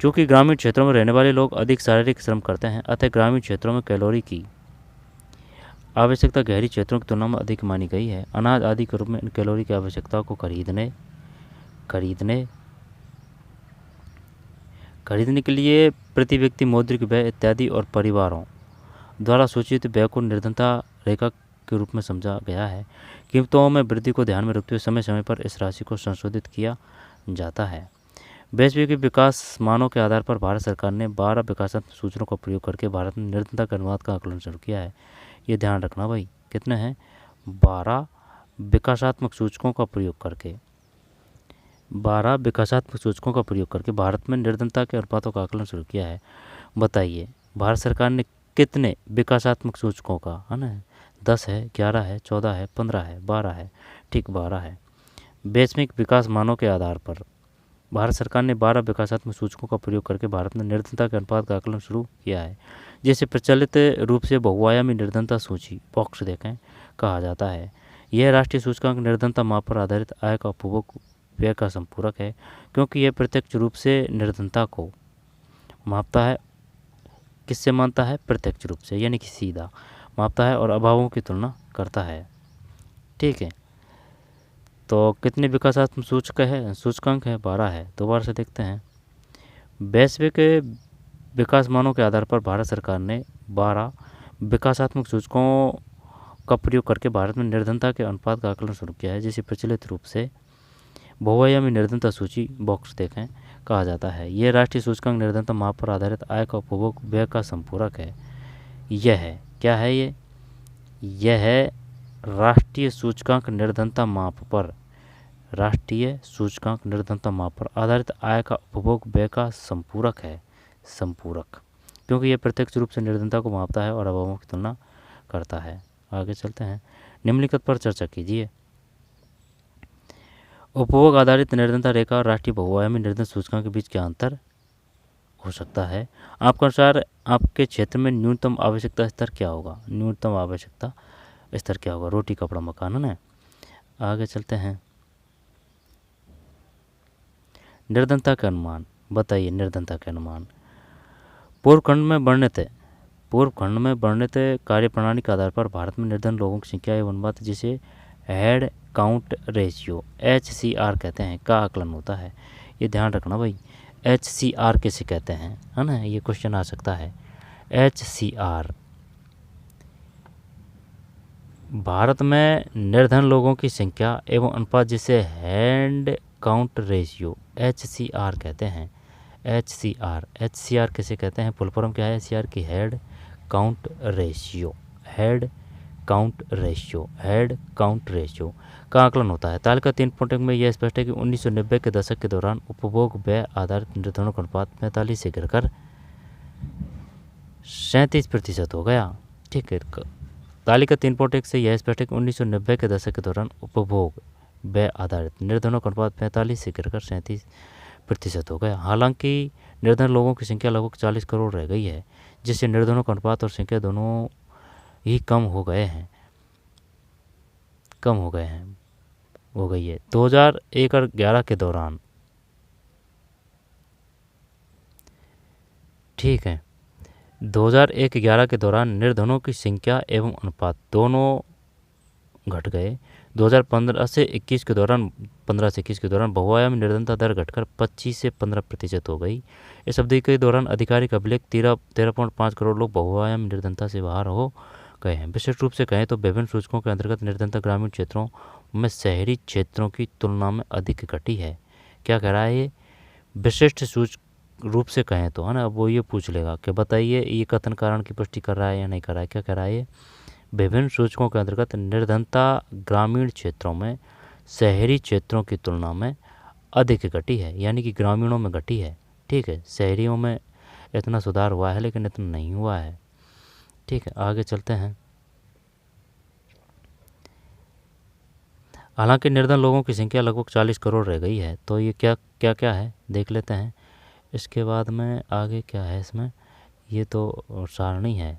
चूँकि ग्रामीण क्षेत्रों में रहने वाले लोग अधिक शारीरिक श्रम करते हैं, अतः ग्रामीण क्षेत्रों में कैलोरी की आवश्यकता गहरी क्षेत्रों की तुलना में अधिक मानी गई है। अनाज आदि के रूप में इन कैलोरी की आवश्यकताओं को खरीदने के लिए प्रति व्यक्ति मौद्रिक व्यय इत्यादि और परिवारों द्वारा सूचित व्यय को निर्धनता रेखा के रूप में समझा गया है। कीमतों में वृद्धि को ध्यान में रखते हुए समय समय पर इस राशि को संशोधित किया जाता है। वैश्विक विकास मानों के आधार पर भारत सरकार ने 12 विकासात्मक सूचकों का प्रयोग करके भारत में निर्धनता के अनुपात का आकलन शुरू किया है। ये ध्यान रखना भाई, कितने हैं? 12 विकासात्मक सूचकों का प्रयोग करके 12 विकासात्मक सूचकों का प्रयोग करके भारत में निर्धनता के अनुपातों का आकलन शुरू किया है। बताइए भारत सरकार ने कितने विकासात्मक सूचकों का, है ना, 10 है, 11 है, 14 है, 15 है, 12 है? ठीक, 12 है। वैश्विक विकास मानों के आधार पर भारत सरकार ने 12 विकासात्मक सूचकों का प्रयोग करके भारत में निर्धनता के अनुपात का आकलन शुरू किया है, जिसे प्रचलित रूप से बहुआयामी निर्धनता सूची बॉक्स देखें कहा जाता है। यह राष्ट्रीय सूचकांक निर्धनता माप पर आधारित आय का उपभोग व्यय का संपूरक है, क्योंकि यह प्रत्यक्ष रूप से निर्धनता को मापता है। किससे मानता है? प्रत्यक्ष रूप से, यानी कि सीधा मापता है और अभावों की तुलना करता है। ठीक है, तो कितने विकासात्मक सूचकांक है? 12 है। दोबारा से देखते हैं। वैश्विक विकास मानों के आधार पर भारत सरकार ने 12 विकासात्मक सूचकों का प्रयोग करके भारत में निर्धनता के अनुपात का आकलन शुरू किया है, जिसे प्रचलित रूप से बहुआयामी निर्धनता सूची बॉक्स देखें कहा जाता है। यह राष्ट्रीय सूचकांक निर्धनता माप पर आधारित आय का उपभोग व्यय का संपूरक है। यह है, क्या है ये? यह है राष्ट्रीय सूचकांक निर्धनता माप पर आधारित आय का उपभोग व्यय का संपूरक है। संपूरक, क्योंकि यह प्रत्यक्ष रूप से निर्धनता को मापता है और अभावों की तुलना करता है। आगे चलते हैं, निम्नलिखित पर चर्चा कीजिए। उपभोग आधारित निर्धनता रेखा और राष्ट्रीय बहुआयामी निर्धन सूचकांक के बीच क्या अंतर हो सकता है। आपके अनुसार आपके क्षेत्र में न्यूनतम आवश्यकता स्तर क्या होगा? न्यूनतम आवश्यकता स्तर क्या होगा? रोटी कपड़ा मकान, है ना। आगे चलते हैं। निर्धनता के अनुमान बताइए। निर्धनता के अनुमान पूर्व खंड में वर्णित कार्य प्रणाली के आधार पर भारत में निर्धन लोगों की संख्या एवं अनुपात, जिसे हेड काउंट रेशियो HCR कहते हैं, का आकलन होता है। ये ध्यान रखना भाई, HCR किसे कहते हैं, है ना। ये क्वेश्चन आ सकता है। HCR भारत में निर्धन लोगों की संख्या एवं अनुपात, जिसे हेड काउंट रेशियो HCR कहते हैं। HCR किसे कहते हैं? फुल फॉर्म क्या है HCR की? Head count ratio. Head count ratio का आकलन होता है। तालिका 3.1 में यह स्पष्ट है कि 1990 के दशक के दौरान उपभोग व्यय आधारित निर्धनों का अनुपात 45 से गिरकर 37% हो गया। ठीक है। तालिका 3.1 से यह स्पष्ट है कि 1990 के दशक के दौरान उपभोग व्यय आधारित निर्धनों का अनुपात 45 से गिरकर 37% हो गया। हालांकि निर्धन लोगों की संख्या लगभग 40 करोड़ रह गई है, जिससे निर्धनों का अनुपात और संख्या दोनों ही कम हो गई है। 2001 और 11 के दौरान, ठीक है, 2001-11 के दौरान निर्धनों की संख्या एवं अनुपात दोनों घट गए। 2015 से 21 के दौरान बहुआयामी निर्धनता दर घटकर 25 से 15% हो गई। इस अवधि के दौरान आधिकारिक अभिलेख 13.5 करोड़ लोग बहुआयामी निर्धनता से बाहर हो गए हैं। विशिष्ट रूप से कहें तो विभिन्न सूचकों के अंतर्गत निर्धनता ग्रामीण क्षेत्रों में शहरी क्षेत्रों की तुलना में अधिक घटी है। क्या कह रहा है ये? विशिष्ट रूप से कहें तो, है ना। अब वो ये पूछ लेगा कि बताइए ये कथन कारण की पुष्टि कर रहा है या नहीं कर रहा है। क्या कह रहा है ये? विभिन्न सूचकों के अंतर्गत निर्धनता ग्रामीण क्षेत्रों में शहरी क्षेत्रों की तुलना में अधिक घटी है, यानी कि ग्रामीणों में घटी है। ठीक है, शहरियों में इतना सुधार हुआ है लेकिन इतना नहीं हुआ है। ठीक है, आगे चलते हैं। हालांकि निर्धन लोगों की संख्या लगभग 40 करोड़ रह गई है। तो ये क्या है देख लेते हैं। इसके बाद में आगे क्या है इसमें? ये तो सारणी है।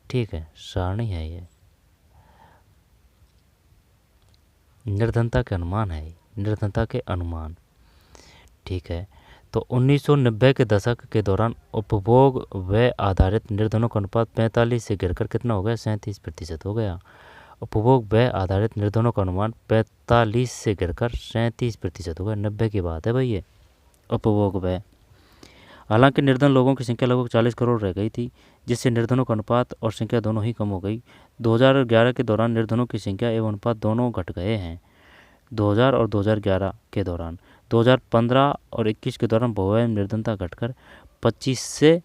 ठीक है, सारणी है ये। निर्धनता के अनुमान है, निर्धनता के अनुमान। ठीक है, तो 1990 के दशक के दौरान उपभोग व्यय आधारित निर्धनों का अनुपात 45 से गिरकर कितना हो गया? 37% हो गया। उपभोग व्यय आधारित निर्धनों का अनुमान 45 से गिरकर 37% हो गया। 90 की बात है भाई ये उपभोग व्यय। हालांकि निर्धन लोगों की संख्या लगभग 40 करोड़ रह गई थी, जिससे निर्धनों का अनुपात और संख्या दोनों ही कम हो गई। 2011 के दौरान निर्धनों की संख्या एवं अनुपात दोनों घट गए हैं। 2000 और 2011 के दौरान 2015 और 21 के दौरान बहुआयामी निर्धनता घटकर 25 से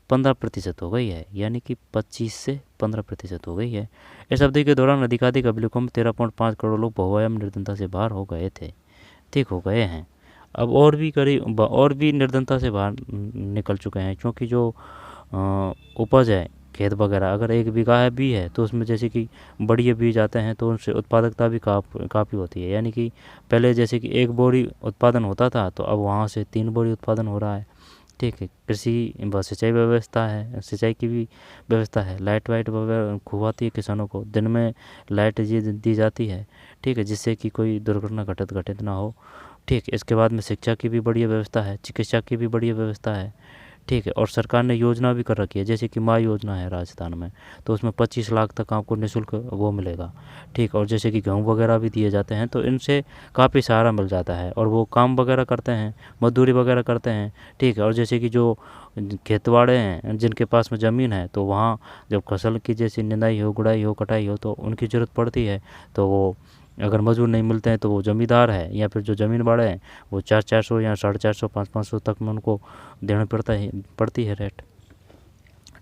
15% हो गई है, यानी कि 25 से 15% हो गई है। इस अवधि के दौरान अधिकाधिक अभिलेखों में 13.5 करोड़ लोग बहुआयामी निर्धनता से बाहर हो गए थे। ठीक हो गए हैं। अब और भी निर्धनता से बाहर निकल चुके हैं, क्योंकि जो उपज है खेत वगैरह, अगर 1 बीघा है भी है तो उसमें जैसे कि बढ़िया बीज आते हैं तो उनसे उत्पादकता भी काफ़ी होती है। यानी कि पहले जैसे कि 1 बोरी उत्पादन होता था तो अब वहाँ से 3 बोरी उत्पादन हो रहा है। ठीक है, कृषि सिंचाई व्यवस्था है, सिंचाई की भी व्यवस्था है। लाइट वाइट वगैरह खूब आती है किसानों को, दिन में लाइट दी जाती है। ठीक है, जिससे कि कोई दुर्घटना घटित ना हो। ठीक, इसके बाद में शिक्षा की भी बढ़िया व्यवस्था है, चिकित्सा की भी बढ़िया व्यवस्था है। ठीक है, और सरकार ने योजना भी कर रखी है, जैसे कि माँ योजना है राजस्थान में, तो उसमें 25 लाख तक आपको निःशुल्क वो मिलेगा। ठीक, और जैसे कि गेहूँ वगैरह भी दिए जाते हैं, तो इनसे काफ़ी सहारा मिल जाता है और वो काम वगैरह करते हैं, मजदूरी वगैरह करते हैं। ठीक है, और जैसे कि जो खेतवाड़े हैं जिनके पास में ज़मीन है, तो वहाँ जब फसल की जैसे निंदाई हो, गुड़ाई हो, कटाई हो, तो उनकी ज़रूरत पड़ती है। तो वो अगर मजदूर नहीं मिलते हैं तो वो ज़मींदार है या फिर जो ज़मीन वाले हैं वो 400 या 450 500 तक में उनको देना पड़ती है रेट।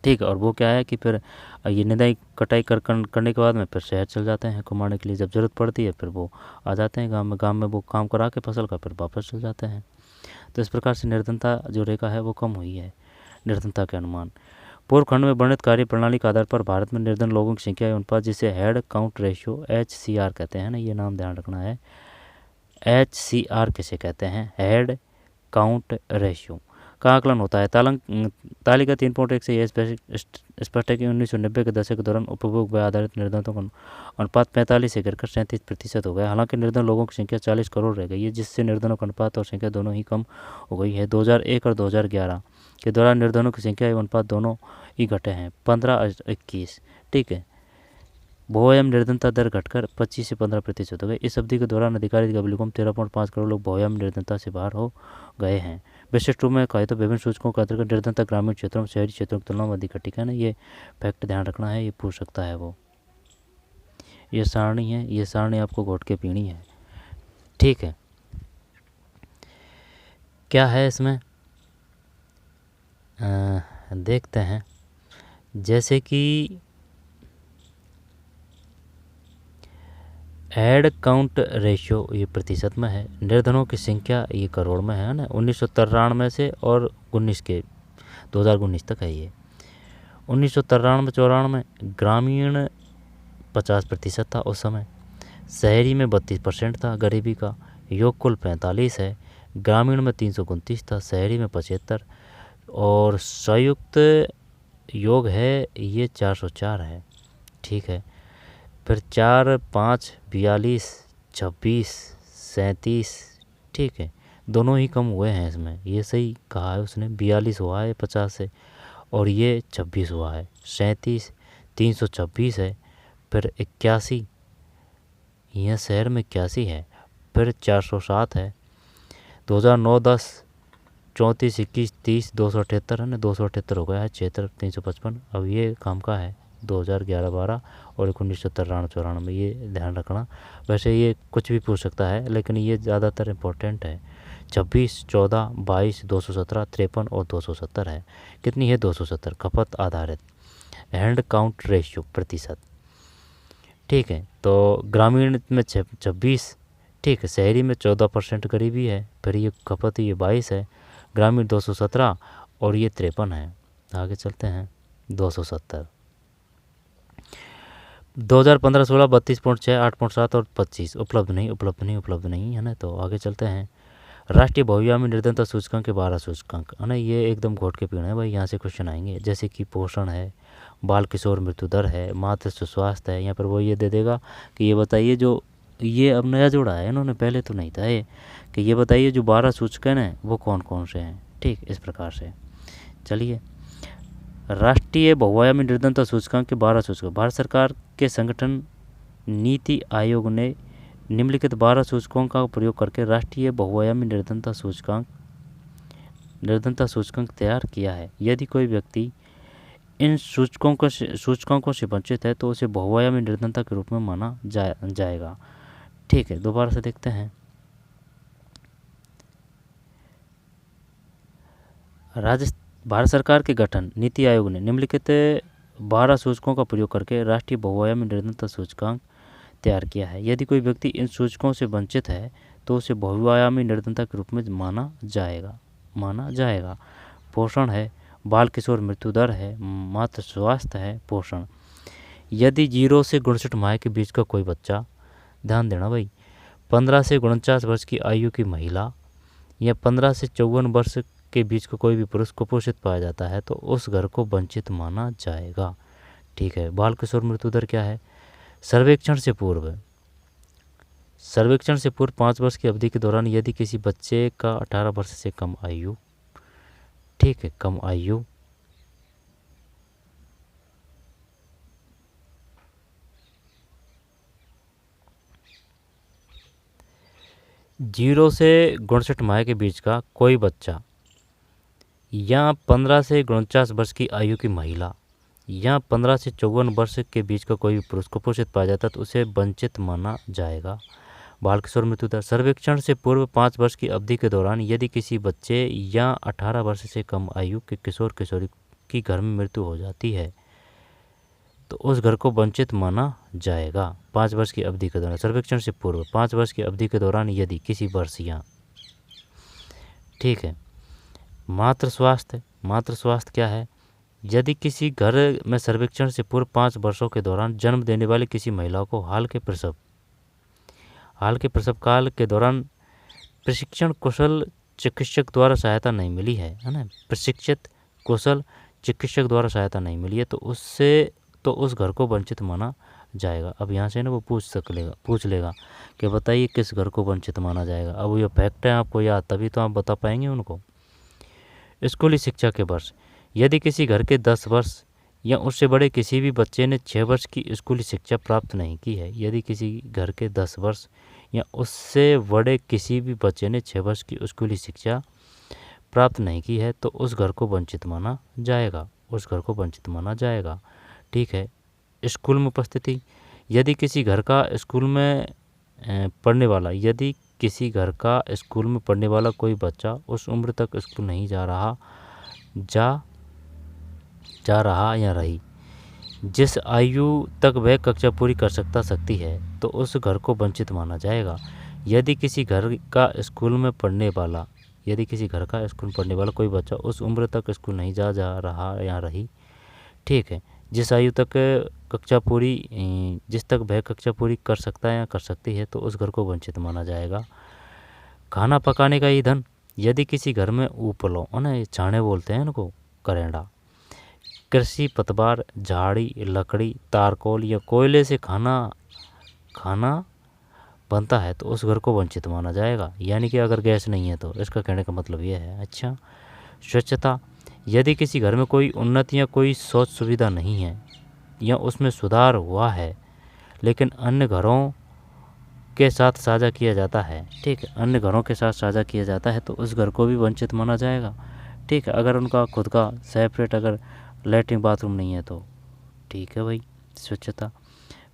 ठीक है, और वो क्या है कि फिर ये निदाई कटाई करने के बाद में फिर शहर चल जाते हैं कमाने के लिए। जब ज़रूरत पड़ती है फिर वो आ जाते हैं गांव में वो काम करा के फसल का फिर वापस चल जाते हैं। तो इस प्रकार से निर्धनता जो रेखा है वो कम हुई है। निर्धनता के अनुमान पूर्व खंड में वर्णित कार्य प्रणाली के आधार पर भारत में निर्धन लोगों की संख्या एवं अनुपात, जिसे हेड काउंट रेशियो HCR कहते हैं ना, ये नाम ध्यान रखना है। HCR किसे कहते हैं? हेड काउंट रेशियो का आकलन होता है। तालिका 3.1 से यह स्पष्ट है कि 1990 के दशक के दौरान उपभोग व्यय आधारित निर्धनता का अनुपात 45 से गिरकर 37% हो गया। हालांकि निर्धन लोगों की संख्या 40 करोड़ रह गई है, जिससे निर्धनों का अनुपात और संख्या दोनों ही कम हो गई है। 2001 और 2011 के दौरान निर्धनों की संख्या एवं अनुपात दोनों ही घटे हैं 15 और 21। ठीक है, बहुआयाम निर्धनता दर घटकर 25 से 15% हो गई। इस अवधि के दौरान अधिकारी का कम 13.5 करोड़ लोग बहुआयाम निर्धनता से बाहर हो गए हैं। विशिष्ट रूप में कहे तो विभिन्न सूचकों का अंतर्गत निर्धनता ग्रामीण क्षेत्रों में शहरी क्षेत्रों की तुलना में अधिक घटी है ना। ये फैक्ट ध्यान रखना है, ये पूछ सकता है वो। ये सारणी है, ये सारणी आपको घोट के पीनी है। ठीक है, क्या है इसमें देखते हैं। जैसे कि हेड काउंट रेशियो ये प्रतिशत में है, निर्धनों की संख्या ये करोड़ में है ना। 1993 से और 2019 तक है ये। 1993-94 ग्रामीण 50% था उस समय, शहरी में 32% था गरीबी का, योग कुल 45 है, ग्रामीण में 329 था, शहरी में 75, और संयुक्त योग है ये 404 है। ठीक है, फिर 4, 5, 42, 26, 37। ठीक है, दोनों ही कम हुए हैं इसमें, ये सही कहा है उसने। 42 हुआ है 50 से, और ये 26 हुआ है। 37, 326 है, फिर 81, यह शहर में 81 है, फिर 407 है। 2009-10 34, 21, 30, 278 है ना, 278 हो गया है। 76, 355। अब ये काम का है 2011-12 और 1993-94 में, ये ध्यान रखना। वैसे ये कुछ भी पूछ सकता है, लेकिन ये ज़्यादातर इम्पोर्टेंट है। 26, 14, 22, 217, 53 और 270 है। कितनी है? 270 खपत आधारित हैंड काउंट रेशियो प्रतिशत। ठीक है, तो ग्रामीण में 26, ठीक है, शहरी में 14% गरीबी है, फिर ये खपत ये 22 है, ग्रामीण 217 और ये 53 है। आगे चलते हैं 270। 2015-16 32.6, 8.7 और 25 उपलब्ध नहीं है ना। तो आगे चलते हैं। राष्ट्रीय बहुआयामी निर्धनता सूचकांक के 12 सूचकांक है ना, ये एकदम घोट के पीना है भाई, यहाँ से क्वेश्चन आएंगे। जैसे कि पोषण है, बाल किशोर मृत्यु दर है, मातृत्व स्वास्थ्य है। यहाँ पर वो ये दे देगा कि ये बताइए, जो ये अब नया जोड़ा है इन्होंने, पहले तो नहीं था ये, कि ये बताइए जो 12 सूचकांक हैं वो कौन कौन से हैं। ठीक, इस प्रकार से चलिए। राष्ट्रीय बहुआयामी निर्धनता सूचकांक के 12 सूचकांक। भारत सरकार के संगठन नीति आयोग ने निम्नलिखित 12 सूचकों का प्रयोग करके राष्ट्रीय बहुआयामी निर्धनता सूचकांक तैयार किया है। यदि कोई व्यक्ति इन सूचकांकों से वंचित है तो उसे बहुआयामी निर्धनता के रूप में माना जाएगा। ठीक है, दोबारा से देखते हैं। भारत सरकार के गठन नीति आयोग ने निम्नलिखित 12 सूचकों का प्रयोग करके राष्ट्रीय बहुआयामी निर्धनता सूचकांक तैयार किया है। यदि कोई व्यक्ति इन सूचकों से वंचित है तो उसे बहुआयामी निर्धनता के रूप में माना जाएगा। पोषण है, बाल किशोर मृत्यु दर है, मातृ स्वास्थ्य है, पोषण। यदि 0 से 59 माह के बीच का कोई बच्चा, ध्यान देना भाई, 15 से 49 वर्ष की आयु की महिला या 15 से 54 वर्ष के बीच का कोई भी पुरुष कुपोषित पाया जाता है तो उस घर को वंचित माना जाएगा। ठीक है, बाल किशोर मृत्यु दर क्या है? सर्वेक्षण से पूर्व 5 वर्ष की अवधि के दौरान यदि किसी बच्चे का 18 वर्ष से कम आयु, ठीक है, कम आयु, जीरो से 59 माह के बीच का कोई बच्चा या 15 से 49 वर्ष की आयु की महिला या 15 से 54 वर्ष के बीच का कोई भी पुरुष कुपोषित पाया जाता है तो उसे वंचित माना जाएगा। बाल किशोर मृत्यु दर। सर्वेक्षण से पूर्व 5 वर्ष की अवधि के दौरान यदि किसी बच्चे या 18 वर्ष से कम आयु के किशोर किशोरी की घर में मृत्यु हो जाती है तो उस घर को वंचित माना जाएगा। 5 वर्ष की अवधि के दौरान, सर्वेक्षण से पूर्व 5 वर्ष की अवधि के दौरान यदि किसी वर्ष या, ठीक है। मातृ स्वास्थ्य क्या है? यदि किसी घर में सर्वेक्षण से पूर्व 5 वर्षों के दौरान जन्म देने वाली किसी महिला को हाल के प्रसव काल के दौरान प्रशिक्षण कुशल चिकित्सक द्वारा सहायता नहीं मिली है ना, प्रशिक्षित कुशल चिकित्सक द्वारा सहायता नहीं मिली है, तो उस घर को वंचित माना जाएगा। अब यहाँ से ना वो पूछ लेगा कि बताइए किस घर को वंचित माना जाएगा। अब ये फैक्ट है आपको याद, तभी तो आप बता पाएंगे उनको। स्कूली शिक्षा के वर्ष, यदि किसी घर के 10 वर्ष या उससे बड़े किसी भी बच्चे ने 6 वर्ष की स्कूली शिक्षा प्राप्त नहीं की है, यदि किसी घर के 10 वर्ष या उससे बड़े किसी भी बच्चे ने 6 वर्ष की स्कूली शिक्षा प्राप्त नहीं की है, तो उस घर को वंचित माना जाएगा, उस घर को वंचित माना जाएगा। ठीक है। स्कूल में उपस्थिति, यदि किसी घर का स्कूल में पढ़ने वाला यदि किसी घर का स्कूल में पढ़ने वाला कोई बच्चा उस उम्र तक स्कूल नहीं जा रहा या रही जिस आयु तक वह कक्षा पूरी कर सकती है, तो उस घर को वंचित माना जाएगा। यदि किसी घर का स्कूल में पढ़ने वाला कोई बच्चा उस उम्र तक स्कूल नहीं जा रहा या रही, ठीक है, जिस आयु तक जिस तक वह कक्षा पूरी कर सकता है या कर सकती है, तो उस घर को वंचित माना जाएगा। खाना पकाने का ईंधन, यदि किसी घर में उपलो छाने बोलते हैं इनको, करेंडा, कृषि पतवार, झाड़ी, लकड़ी, तारकोल या कोयले से खाना बनता है, तो उस घर को वंचित माना जाएगा। यानी कि अगर गैस नहीं है तो, इसका कहने का मतलब यह है। अच्छा, स्वच्छता, यदि किसी घर में कोई उन्नति या कोई शौच सुविधा नहीं है या उसमें सुधार हुआ है लेकिन अन्य घरों के साथ साझा किया जाता है, ठीक है, अन्य घरों के साथ साझा किया जाता है, तो उस घर को भी वंचित माना जाएगा। ठीक है, अगर उनका खुद का सेपरेट अगर लैट्रिन बाथरूम नहीं है तो ठीक है भाई। स्वच्छता।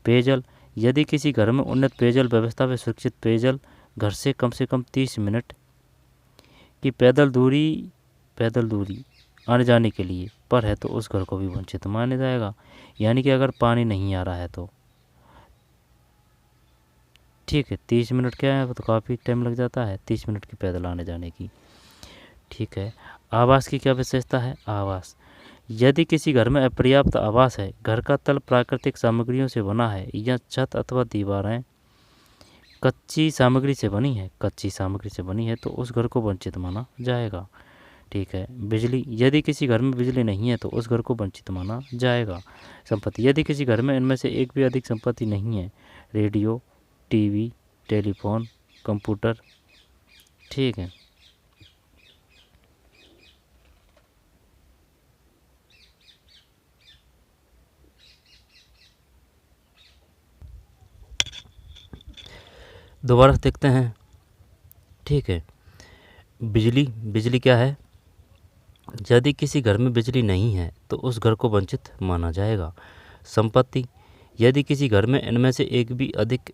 पेयजल, यदि किसी घर में उन्नत पेयजल व्यवस्था व सुरक्षित पेयजल घर से कम 30 मिनट की पैदल दूरी आने जाने के लिए पर है, तो उस घर को भी वंचित माना जाएगा। यानी कि अगर पानी नहीं आ रहा है तो ठीक है, 30 मिनट क्या है, तो काफ़ी टाइम लग जाता है 30 मिनट की पैदल आने जाने की। ठीक है। आवास की क्या विशेषता है? आवास, यदि किसी घर में अपर्याप्त आवास है, घर का तल प्राकृतिक सामग्रियों से बना है या छत अथवा दीवारें कच्ची सामग्री से बनी है, तो उस घर को वंचित माना जाएगा। ठीक है। बिजली, यदि किसी घर में बिजली नहीं है तो उस घर को वंचित माना जाएगा। संपत्ति, यदि किसी घर में इनमें से एक भी अधिक संपत्ति नहीं है, रेडियो, टीवी, टेलीफोन, कंप्यूटर, ठीक है, दोबारा देखते हैं। ठीक है। बिजली क्या है? यदि किसी घर में बिजली नहीं है तो उस घर को वंचित माना जाएगा। संपत्ति, यदि किसी घर में इनमें से एक भी अधिक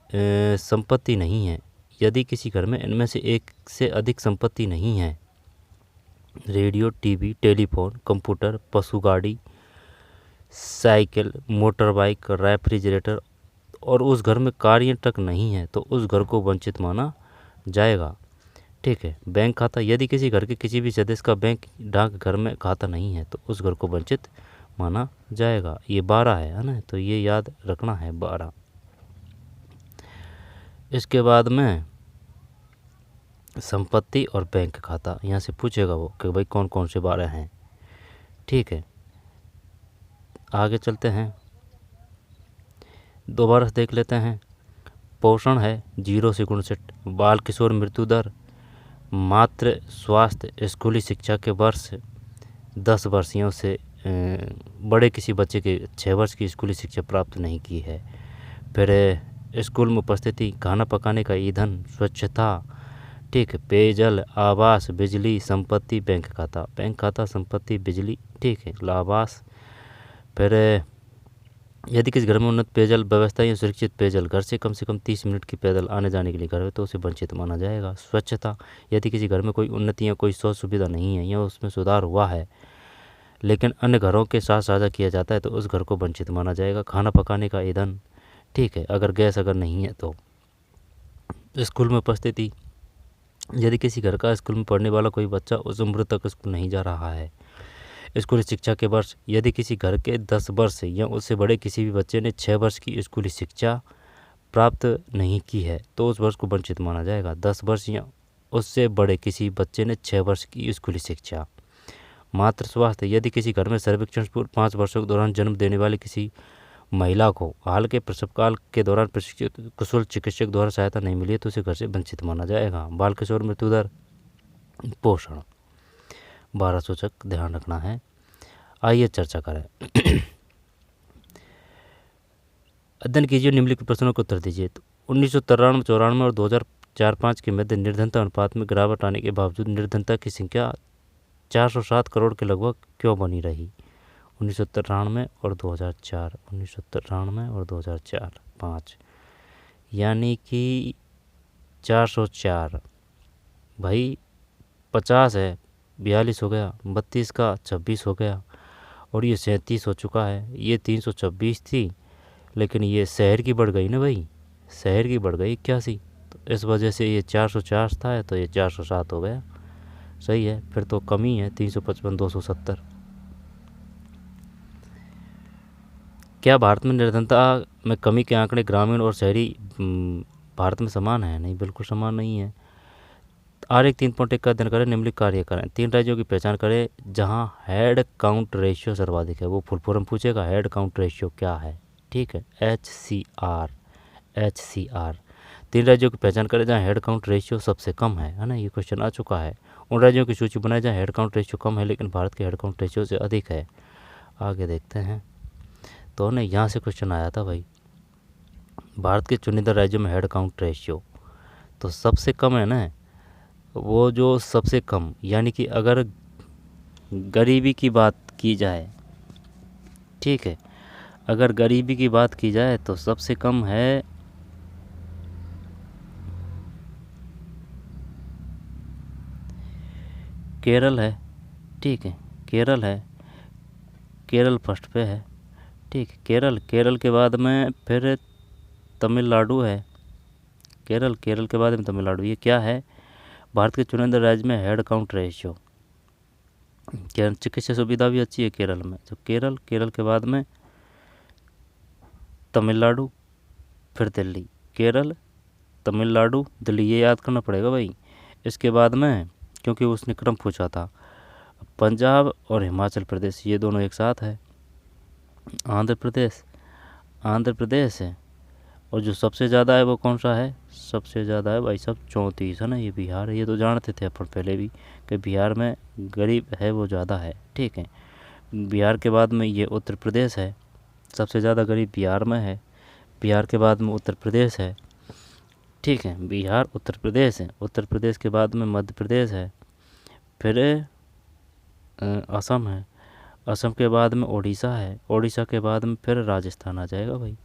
संपत्ति नहीं है, यदि किसी घर में इनमें से एक से अधिक संपत्ति नहीं है, रेडियो, टीवी, टेलीफोन, कंप्यूटर, पशु गाड़ी, साइकिल, मोटर बाइक, रेफ्रिजरेटर और उस घर में कार या ट्रक नहीं है, तो उस घर को वंचित माना जाएगा। ठीक है। बैंक खाता, यदि किसी घर के किसी भी सदस्य का बैंक डाक घर में खाता नहीं है, तो उस घर को वंचित माना जाएगा। ये 12 है ना, तो ये याद रखना है 12। इसके बाद में संपत्ति और बैंक खाता, यहाँ से पूछेगा वो कि भाई कौन कौन से 12 हैं। ठीक है, आगे चलते हैं, दोबारा देख लेते हैं। पोषण है 0 से 59, बाल किशोर मृत्यु दर, मातृ स्वास्थ्य, स्कूली शिक्षा के वर्ष 10 वर्षियों से बड़े किसी बच्चे के 6 वर्ष की स्कूली शिक्षा प्राप्त नहीं की है। फिर स्कूल में उपस्थिति, खाना पकाने का ईंधन, स्वच्छता, ठीक है, पेयजल, आवास, बिजली, संपत्ति, बैंक खाता, संपत्ति, बिजली, ठीक है, आवास। फिर यदि किसी घर में उन्नत पेयजल व्यवस्था या सुरक्षित पेयजल घर से कम 30 मिनट की पैदल आने जाने के लिए घर है, तो उसे वंचित माना जाएगा। स्वच्छता, यदि किसी घर में कोई उन्नति या कोई शौच सुविधा नहीं है या उसमें सुधार हुआ है लेकिन अन्य घरों के साथ साझा किया जाता है, तो उस घर को वंचित माना जाएगा। खाना पकाने का ईंधन, ठीक है, अगर गैस नहीं है तो। स्कूल में उपस्थिति, यदि किसी घर का स्कूल में पढ़ने वाला कोई बच्चा उस उम्र तक स्कूल नहीं जा रहा है। स्कूली शिक्षा के वर्ष, यदि किसी घर के 10 वर्ष या उससे बड़े किसी भी बच्चे ने 6 वर्ष की स्कूली शिक्षा प्राप्त नहीं की है, तो उस वर्ष को वंचित माना जाएगा। 10 वर्ष या उससे बड़े किसी बच्चे ने 6 वर्ष की स्कूली शिक्षा। मातृ स्वास्थ्य, यदि किसी घर में सर्वेक्षण पूर्व 5 वर्षों के दौरान जन्म देने वाली किसी महिला को हाल के प्रसव काल के दौरान प्रशिक्षित कुशल चिकित्सक द्वारा सहायता नहीं मिली है तो उसे घर से वंचित माना जाएगा। बाल किशोर मृत्यु दर, पोषण, 12 सूचक ध्यान रखना है। आइए चर्चा करें। अध्ययन कीजिए, निम्नलिखित प्रश्नों के उत्तर दीजिए। तो 1993-94 और 2004-05 के मध्य निर्धनता अनुपात में गिरावट आने के बावजूद निर्धनता की संख्या 407 करोड़ के लगभग क्यों बनी रही? 1993 और 2004, 1993 और 2004, 5, यानी कि 404। भाई 50 है, 42 हो गया, 32 का 26 हो गया, और ये 37 हो चुका है। ये 326 थी, लेकिन ये शहर की बढ़ गई ना भाई, शहर की बढ़ गई 81, तो इस वजह से ये 404 था तो ये 407 हो गया। सही है, फिर तो कमी है 355, 270। क्या भारत में निर्धनता में कमी के आंकड़े ग्रामीण और शहरी भारत में समान है? नहीं, बिल्कुल समान नहीं है। आरेख 3.1 का अध्ययन करें, निम्नलिखित कार्य करें। 3 राज्यों की पहचान करें जहां हेड काउंट रेशियो सर्वाधिक है। वो फुल फॉर्म पूछेगा, हेड काउंट रेशियो क्या है? ठीक है, HCR, HCR। 3 राज्यों की पहचान करें जहां हेड काउंट रेशियो सबसे कम है ना, ये क्वेश्चन आ चुका है। उन राज्यों की सूची बनाए जहां हेड काउंट रेशियो कम है लेकिन भारत के हेड काउंट रेशियो से अधिक है। आगे देखते हैं। तो ना यहाँ से क्वेश्चन आया था भाई, भारत के चुनिंदा राज्यों में हेड काउंट रेशियो तो सबसे कम है ना, वो जो सबसे कम, यानी कि अगर गरीबी की बात की जाए, ठीक है, अगर गरीबी की बात की जाए तो सबसे कम है केरल है। ठीक है, केरल है, केरल फर्स्ट पे है। ठीक, केरल के बाद में फिर तमिलनाडु है। केरल के बाद में तमिलनाडु। ये क्या है? भारत के चुनिंदा राज्य में हेड काउंट रेशियो। चिकित्सा सुविधा भी अच्छी है केरल में। तो केरल के बाद में तमिलनाडु, फिर दिल्ली। केरल, तमिलनाडु, दिल्ली, ये याद करना पड़ेगा भाई। इसके बाद में, क्योंकि उसने क्रम पूछा था, पंजाब और हिमाचल प्रदेश, ये दोनों एक साथ है। आंध्र प्रदेश है, और जो सबसे ज़्यादा है वो कौन सा है? सबसे ज़्यादा है भाई साहब 34 है ना, ये बिहार है। ये तो जानते थे अपन पहले भी कि बिहार में गरीब है वो ज़्यादा है। ठीक है, बिहार के बाद में ये उत्तर प्रदेश है, सबसे ज़्यादा गरीब बिहार में है। बिहार के बाद में उत्तर प्रदेश है। ठीक है, बिहार उत्तर प्रदेश है। उत्तर प्रदेश के बाद में मध्य प्रदेश है, फिर असम है। असम के बाद में उड़ीसा है। उड़ीसा के बाद में फिर राजस्थान आ जाएगा भाई।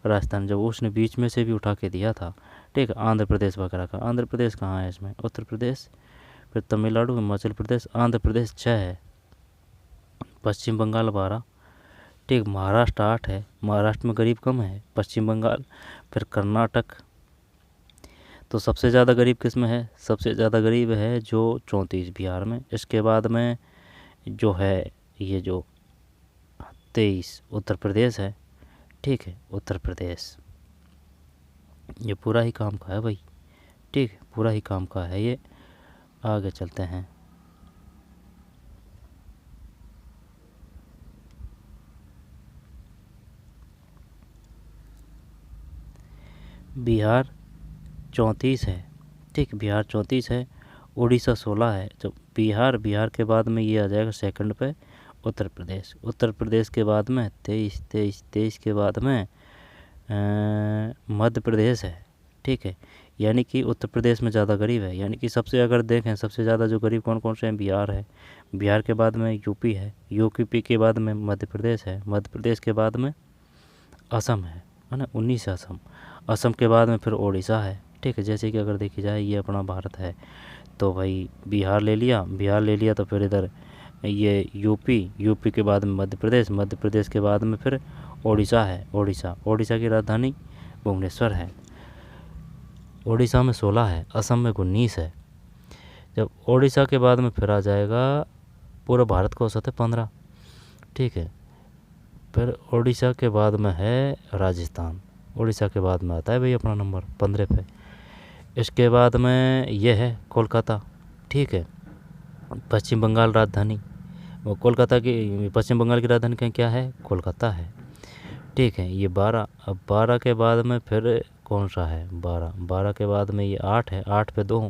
राजस्थान जब उसने बीच में से भी उठा के दिया था। ठीक है, आंध्र प्रदेश वगैरह का। आंध्र प्रदेश कहाँ है इसमें? उत्तर प्रदेश, फिर तमिलनाडु, हिमाचल प्रदेश, आंध्र प्रदेश 6 है, पश्चिम बंगाल 12। ठीक, महाराष्ट्र 8 है। महाराष्ट्र में गरीब कम है। पश्चिम बंगाल, फिर कर्नाटक। तो सबसे ज़्यादा गरीब किस में है? सबसे ज़्यादा गरीब है जो 34 बिहार में। इसके बाद में जो है ये जो 23 उत्तर प्रदेश है। ठीक है, उत्तर प्रदेश ये पूरा ही काम का है भाई। ठीक है, पूरा ही काम का है ये। आगे चलते हैं। बिहार 34 है। ठीक, बिहार 34 है। उड़ीसा 16 है। जब बिहार के बाद में ये आ जाएगा सेकंड पे उत्तर प्रदेश। उत्तर प्रदेश के बाद में 23 के बाद में मध्य प्रदेश है। ठीक है, यानी कि उत्तर प्रदेश में ज़्यादा गरीब है। यानी कि सबसे, अगर देखें सबसे ज़्यादा जो गरीब कौन कौन से हैं? बिहार है। बिहार के बाद में यूपी है। यूपी के बाद में मध्य प्रदेश है। मध्य प्रदेश के बाद में असम है ना, 19 असम। असम के बाद में फिर उड़ीसा है। ठीक है, जैसे कि अगर देखी जाए ये अपना भारत है तो भाई बिहार ले लिया तो फिर इधर ये यूपी के बाद में मध्य प्रदेश के बाद में फिर उड़ीसा है। उड़ीसा की राजधानी भुवनेश्वर है। उड़ीसा में 16 है, असम में 19 है। जब उड़ीसा के बाद में फिर आ जाएगा पूरा भारत का औसत है 15। ठीक है, फिर उड़ीसा के बाद में है राजस्थान। उड़ीसा के बाद में आता है भाई अपना नंबर 15 पे। इसके बाद में ये है कोलकाता, ठीक है, पश्चिम बंगाल राजधानी। वो कोलकाता की, पश्चिम बंगाल की राजधानी का क्या है, कोलकाता है, ठीक है। ये 12, अब 12 के बाद में फिर कौन सा है, 12 के बाद में ये 8 है, 8 पे 2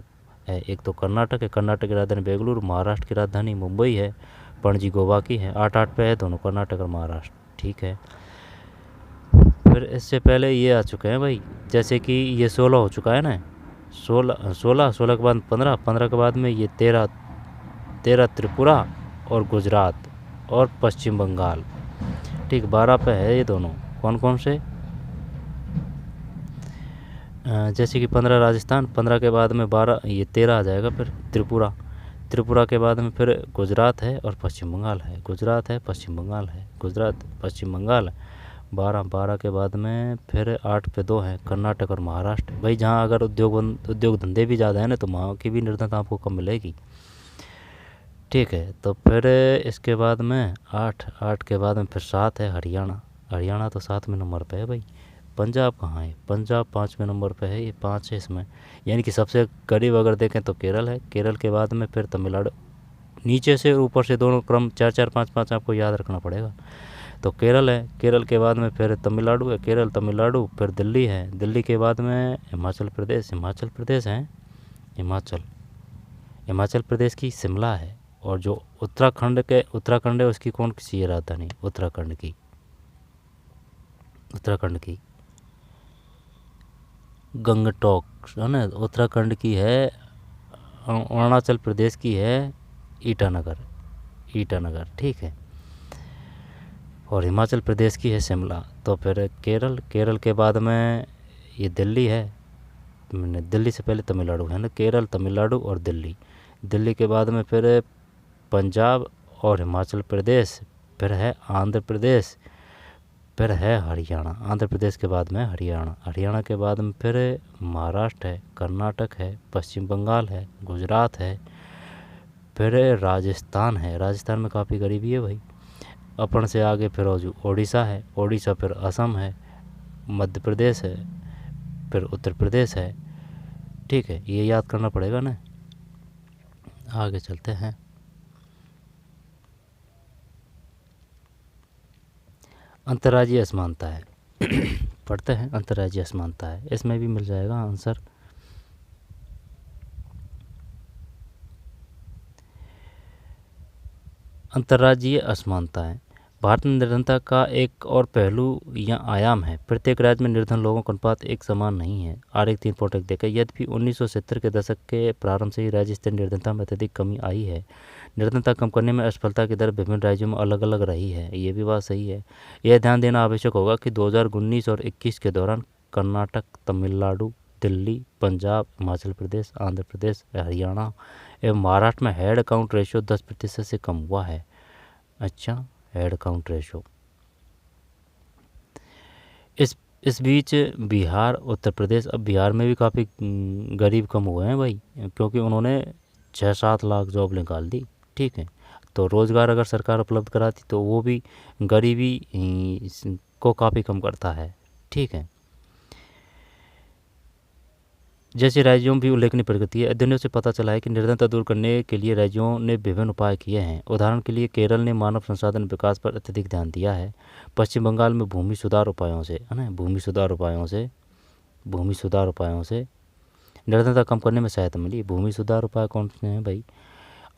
है, एक तो कर्नाटक है, कर्नाटक की राजधानी बेंगलुरु, महाराष्ट्र की राजधानी मुंबई है, पणजी गोवा की है, 8-8 पे है दोनों, कर्नाटक और महाराष्ट्र, ठीक है। फिर इससे पहले ये आ चुके हैं भाई, जैसे कि ये 16 हो चुका है ना, 16 के बाद 15 के बाद में ये 13 त्रिपुरा और गुजरात और पश्चिम बंगाल, ठीक। 12 पे है ये दोनों, कौन कौन से, जैसे कि 15 राजस्थान, 15 के बाद में 12 ये 13 आ जाएगा, फिर त्रिपुरा के बाद में फिर गुजरात है और पश्चिम बंगाल है, गुजरात है पश्चिम बंगाल है, गुजरात पश्चिम बंगाल है। 12 के बाद में फिर 8 पे 2 है, कर्नाटक और महाराष्ट्र। भाई जहाँ अगर उद्योग धंधे भी ज़्यादा है ना, तो वहाँ की भी निर्धनता आपको कम मिलेगी, ठीक है। तो फिर इसके बाद में 8 के बाद में फिर 7 है हरियाणा तो 7वें नंबर पे है भाई। पंजाब कहाँ है, पंजाब 5वें नंबर पे है, ये 5 है इसमें, यानी कि सबसे करीब अगर देखें तो केरल है, केरल के बाद में फिर तमिलनाडु, नीचे से ऊपर से दोनों क्रम 4-4 5-5 आपको याद रखना पड़ेगा। तो केरल है, केरल के बाद में फिर तमिलनाडु है, केरल तमिलनाडु, फिर दिल्ली है, दिल्ली के बाद में हिमाचल प्रदेश है, हिमाचल प्रदेश की शिमला है, और जो उत्तराखंड है उसकी कौन सी है राजधानी, उत्तराखंड की गंगटोक है ना, उत्तराखंड की है, अरुणाचल प्रदेश की है ईटानगर, ठीक है, और हिमाचल प्रदेश की है शिमला। तो फिर केरल के बाद में ये दिल्ली है, दिल्ली से पहले तमिलनाडु है ना, केरल तमिलनाडु और दिल्ली के बाद में फिर पंजाब और हिमाचल प्रदेश, फिर है आंध्र प्रदेश, फिर है हरियाणा, आंध्र प्रदेश के बाद में हरियाणा के बाद में फिर महाराष्ट्र है, कर्नाटक है, पश्चिम बंगाल है, गुजरात है, फिर राजस्थान है, राजस्थान में काफ़ी गरीबी है भाई। अपन से आगे फिर ओडिशा है, ओडिशा फिर असम है, मध्य प्रदेश है, फिर उत्तर प्रदेश है, ठीक है, ये याद करना पड़ेगा ना। आगे चलते हैं। अंतर्राज्यीय असमानता है पढ़ते हैं, अंतर्राज्यीय असमानता है, इसमें भी मिल जाएगा आंसर। अंतर्राज्यीय असमानता है भारत में निर्धनता का एक और पहलू या आयाम है। प्रत्येक राज्य में निर्धन लोगों का अनुपात एक समान नहीं है। आरेख 3.1 देखा। यद्यपि 1970 के दशक के प्रारंभ से ही राज्य स्तरीय निर्धनता में अत्यधिक कमी आई है। निर्धनता कम करने में असफलता की दर विभिन्न राज्यों में अलग अलग रही है, ये भी बात सही है। यह ध्यान देना आवश्यक होगा कि 2019 और 21 के दौरान कर्नाटक, तमिलनाडु, दिल्ली, पंजाब, हिमाचल प्रदेश, आंध्र प्रदेश, हरियाणा एवं महाराष्ट्र में हेड काउंट रेशियो 10% से कम हुआ है। अच्छा, हेड काउंट रेशो। इस बीच बिहार, उत्तर प्रदेश, अब बिहार में भी काफ़ी गरीब कम हुए हैं भाई, क्योंकि उन्होंने 6-7 लाख जॉब निकाल दी, ठीक है। तो रोज़गार अगर सरकार उपलब्ध कराती तो वो भी गरीबी को काफ़ी कम करता है, ठीक है। जैसे राज्यों में भी उल्लेखनीय प्रगति है। अध्ययनों से पता चला है कि निर्धनता दूर करने के लिए राज्यों ने विभिन्न उपाय किए हैं। उदाहरण के लिए केरल ने मानव संसाधन विकास पर अत्यधिक ध्यान दिया है। पश्चिम बंगाल में भूमि सुधार उपायों से, है ना, भूमि सुधार उपायों से निर्धनता कम करने में सहायता मिली। भूमि सुधार उपाय कौन से हैं भाई?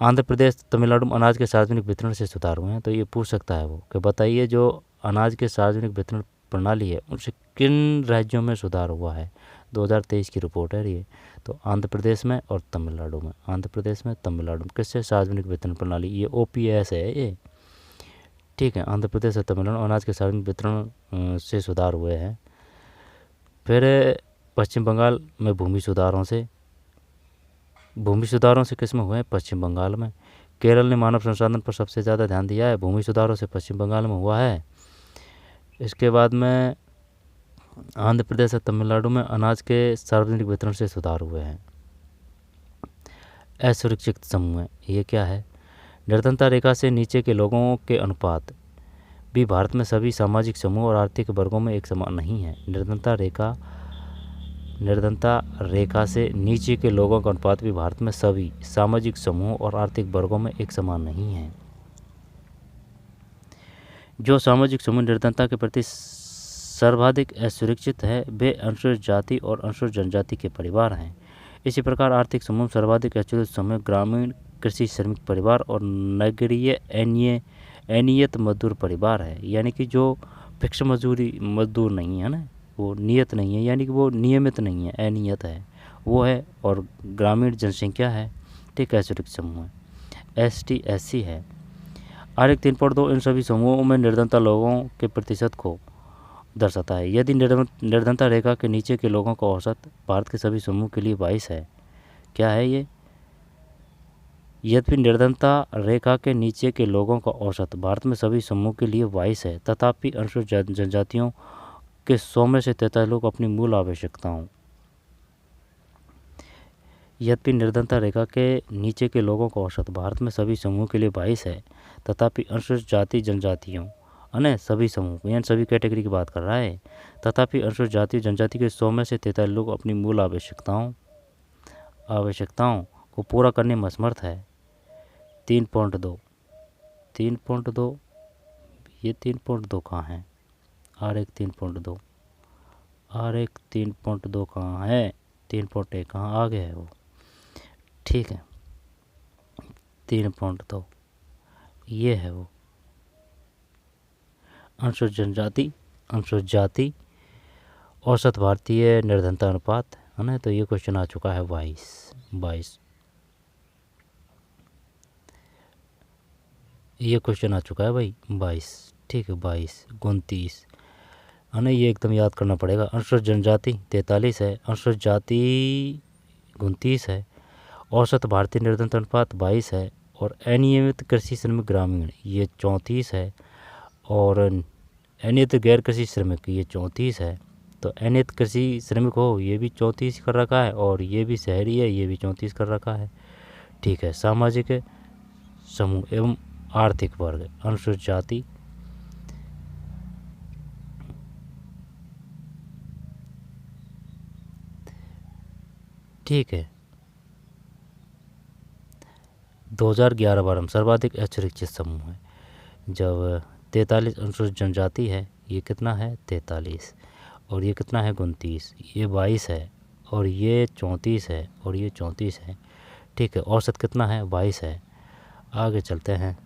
आंध्र प्रदेश, तमिलनाडु में अनाज के सार्वजनिक वितरण से सुधार हुए हैं। तो ये पूछ सकता है वो कि बताइए जो अनाज के सार्वजनिक वितरण प्रणाली है उनसे किन राज्यों में सुधार हुआ है। 2023 की रिपोर्ट है ये। तो आंध्र प्रदेश में और तमिलनाडु में, किससे सार्वजनिक वितरण प्रणाली, ये OPS है ये, ठीक है। आंध्र प्रदेश और तमिलनाडु अनाज के सार्वजनिक वितरण से सुधार हुए हैं। फिर पश्चिम बंगाल में भूमि सुधारों से किसमें हुए हैं? पश्चिम बंगाल में। केरल ने मानव संसाधन पर सबसे ज़्यादा ध्यान दिया है, भूमि सुधारों से पश्चिम बंगाल में हुआ है। इसके बाद में आंध्र प्रदेश और तमिलनाडु में अनाज के सार्वजनिक वितरण से सुधार हुए हैं। असुरक्षित समूह, ये क्या है? निर्धनता रेखा से नीचे के लोगों के अनुपात भी भारत में सभी सामाजिक समूह और आर्थिक वर्गों में एक समान नहीं है। निर्धनता रेखा निर्धनता रेखा से नीचे के लोगों का अनुपात भी भारत में सभी सामाजिक समूहों और आर्थिक वर्गों में एक समान नहीं है। जो सामाजिक समूह निर्धनता के प्रति सर्वाधिक असुरक्षित है वे अनुसूचित जाति और अनुसूचित जनजाति के परिवार हैं। इसी प्रकार आर्थिक समूह सर्वाधिक असुरक्षित समूह ग्रामीण कृषि श्रमिक परिवार और नगरीय अनियत मजदूर परिवार है। यानी कि जो फिक्स मजदूर नहीं है ना, वो नियत नहीं है, यानी कि वो नियमित नहीं है, अनियत है, वो है। और ग्रामीण जनसंख्या है, ठीक है, असुरक्षित समूह है। ST SC है। आरेख 3.2 इन सभी समूहों में निर्धनता लोगों के प्रतिशत को दर्शाता है। यदि निर्धनता रेखा के नीचे के लोगों का औसत भारत के सभी समूह के लिए 22 है। क्या है ये? यद्यपि निर्धनता रेखा के नीचे के लोगों का औसत भारत में सभी समूह के लिए 22 है, तथापि अनुसूचित जनजातियों के 100 में से 43 लोग अपनी मूल आवश्यकताओं यद्यपि निर्धनता रेखा के नीचे के लोगों का औसत भारत में सभी समूह के लिए 22 है, तथापि अनुसूचित जाति जनजातियों है सभी समूह, यानी सभी कैटेगरी की बात कर रहा है। तथापि अनुसूचित जाति जनजाति के 100 में से 43 लोग अपनी मूल आवश्यकताओं को पूरा करने में असमर्थ है। 3.2 ये 3.2 कहाँ है? आरेख 3.2 कहाँ है? 3.1 कहाँ आगे है वो? ठीक है, 3.2 ये है वो। अनुसूचित जाति औसत भारतीय निर्धनता अनुपात है ना, तो ये क्वेश्चन आ चुका है 22। ये क्वेश्चन आ चुका है भाई 22, ठीक है, 22 29 है ना, ये एकदम याद करना पड़ेगा। अनुसूचित जनजाति 43 है, अनुसूचित जाति 29 है, औसत भारतीय निर्धनता अनुपात 22 है, और अनियमित कृषि श्रमिक ग्रामीण ये 34 है, और अनियमित गैर कृषि श्रमिक ये 34 है। तो अनियमित कृषि श्रमिक हो ये भी 34 कर रखा है, और ये भी शहरी है ये भी 34 कर रखा है, ठीक है। सामाजिक समूह एवं आर्थिक वर्ग अनुसूचित जाति ठीक है 2011-12 सर्वाधिक असुरक्षित समूह है। जब 43 अनुसूचित जनजाति है, ये कितना है 43, और ये कितना है 29, ये 22 है, और ये 34 है, और ये 34 है, ठीक है। औसत कितना है 22 है। आगे चलते हैं।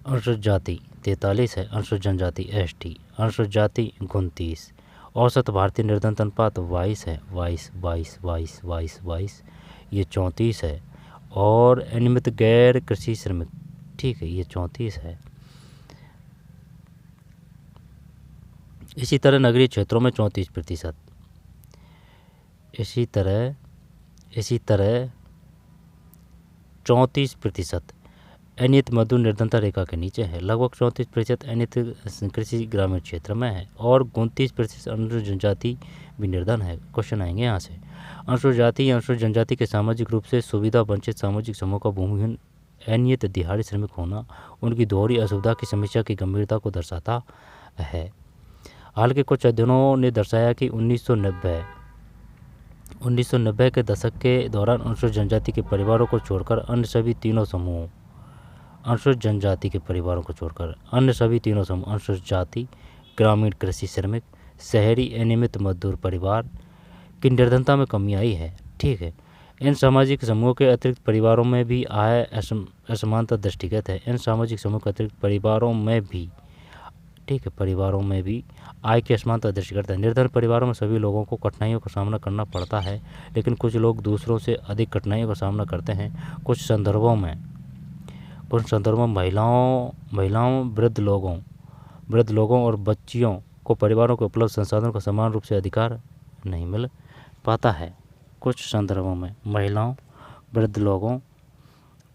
अनुसूचित जाति 43 है, अनुसूचित जनजाति ST, अनुसूचित जाति 29, औसत भारतीय निर्धनता अनुपात 22 है, 22 ये 34 है, और अनियमित गैर कृषि श्रमिक, ठीक है, ये 34 है। इसी तरह नगरीय क्षेत्रों में 34%, इसी तरह 34% अनियत मजदूर निर्धनता रेखा के नीचे है। लगभग 34% अनियत कृषि ग्रामीण क्षेत्र में है, और 29% अनुसूचित जनजाति भी निर्धन है। क्वेश्चन आएंगे यहाँ से। अनुसूचित जाति या अनुसूचित जनजाति के सामाजिक रूप से सुविधा वंचित सामाजिक समूह का भूमिहीन अनियत दिहाड़ी श्रमिक होना उनकी दोहरी असुविधा की समस्या की गंभीरता को दर्शाता है। हाल के कुछ अध्ययनों ने दर्शाया कि 1990 के दशक के दौरान अनुसूचित जनजाति के परिवारों को छोड़कर अन्य सभी तीनों समूहों अनुसूचित जनजाति के परिवारों को छोड़कर अन्य सभी तीनों समूह अनुसूचित जाति, ग्रामीण कृषि श्रमिक, शहरी अनियमित मजदूर परिवार की निर्धनता में कमी आई है, ठीक है। इन सामाजिक समूहों के अतिरिक्त परिवारों में भी आय असमानता दृष्टिगत है। इन सामाजिक समूह के अतिरिक्त परिवारों में भी, ठीक है, परिवारों में भी आय की असमानता दृष्टिगत है। निर्धन परिवारों में सभी लोगों को कठिनाइयों का सामना करना पड़ता है, लेकिन कुछ लोग दूसरों से अधिक कठिनाइयों का सामना करते हैं। कुछ संदर्भों में महिलाओं वृद्ध लोगों और बच्चियों को परिवारों के उपलब्ध संसाधनों का समान रूप से अधिकार नहीं मिल पाता है। कुछ संदर्भों में महिलाओं, वृद्ध लोगों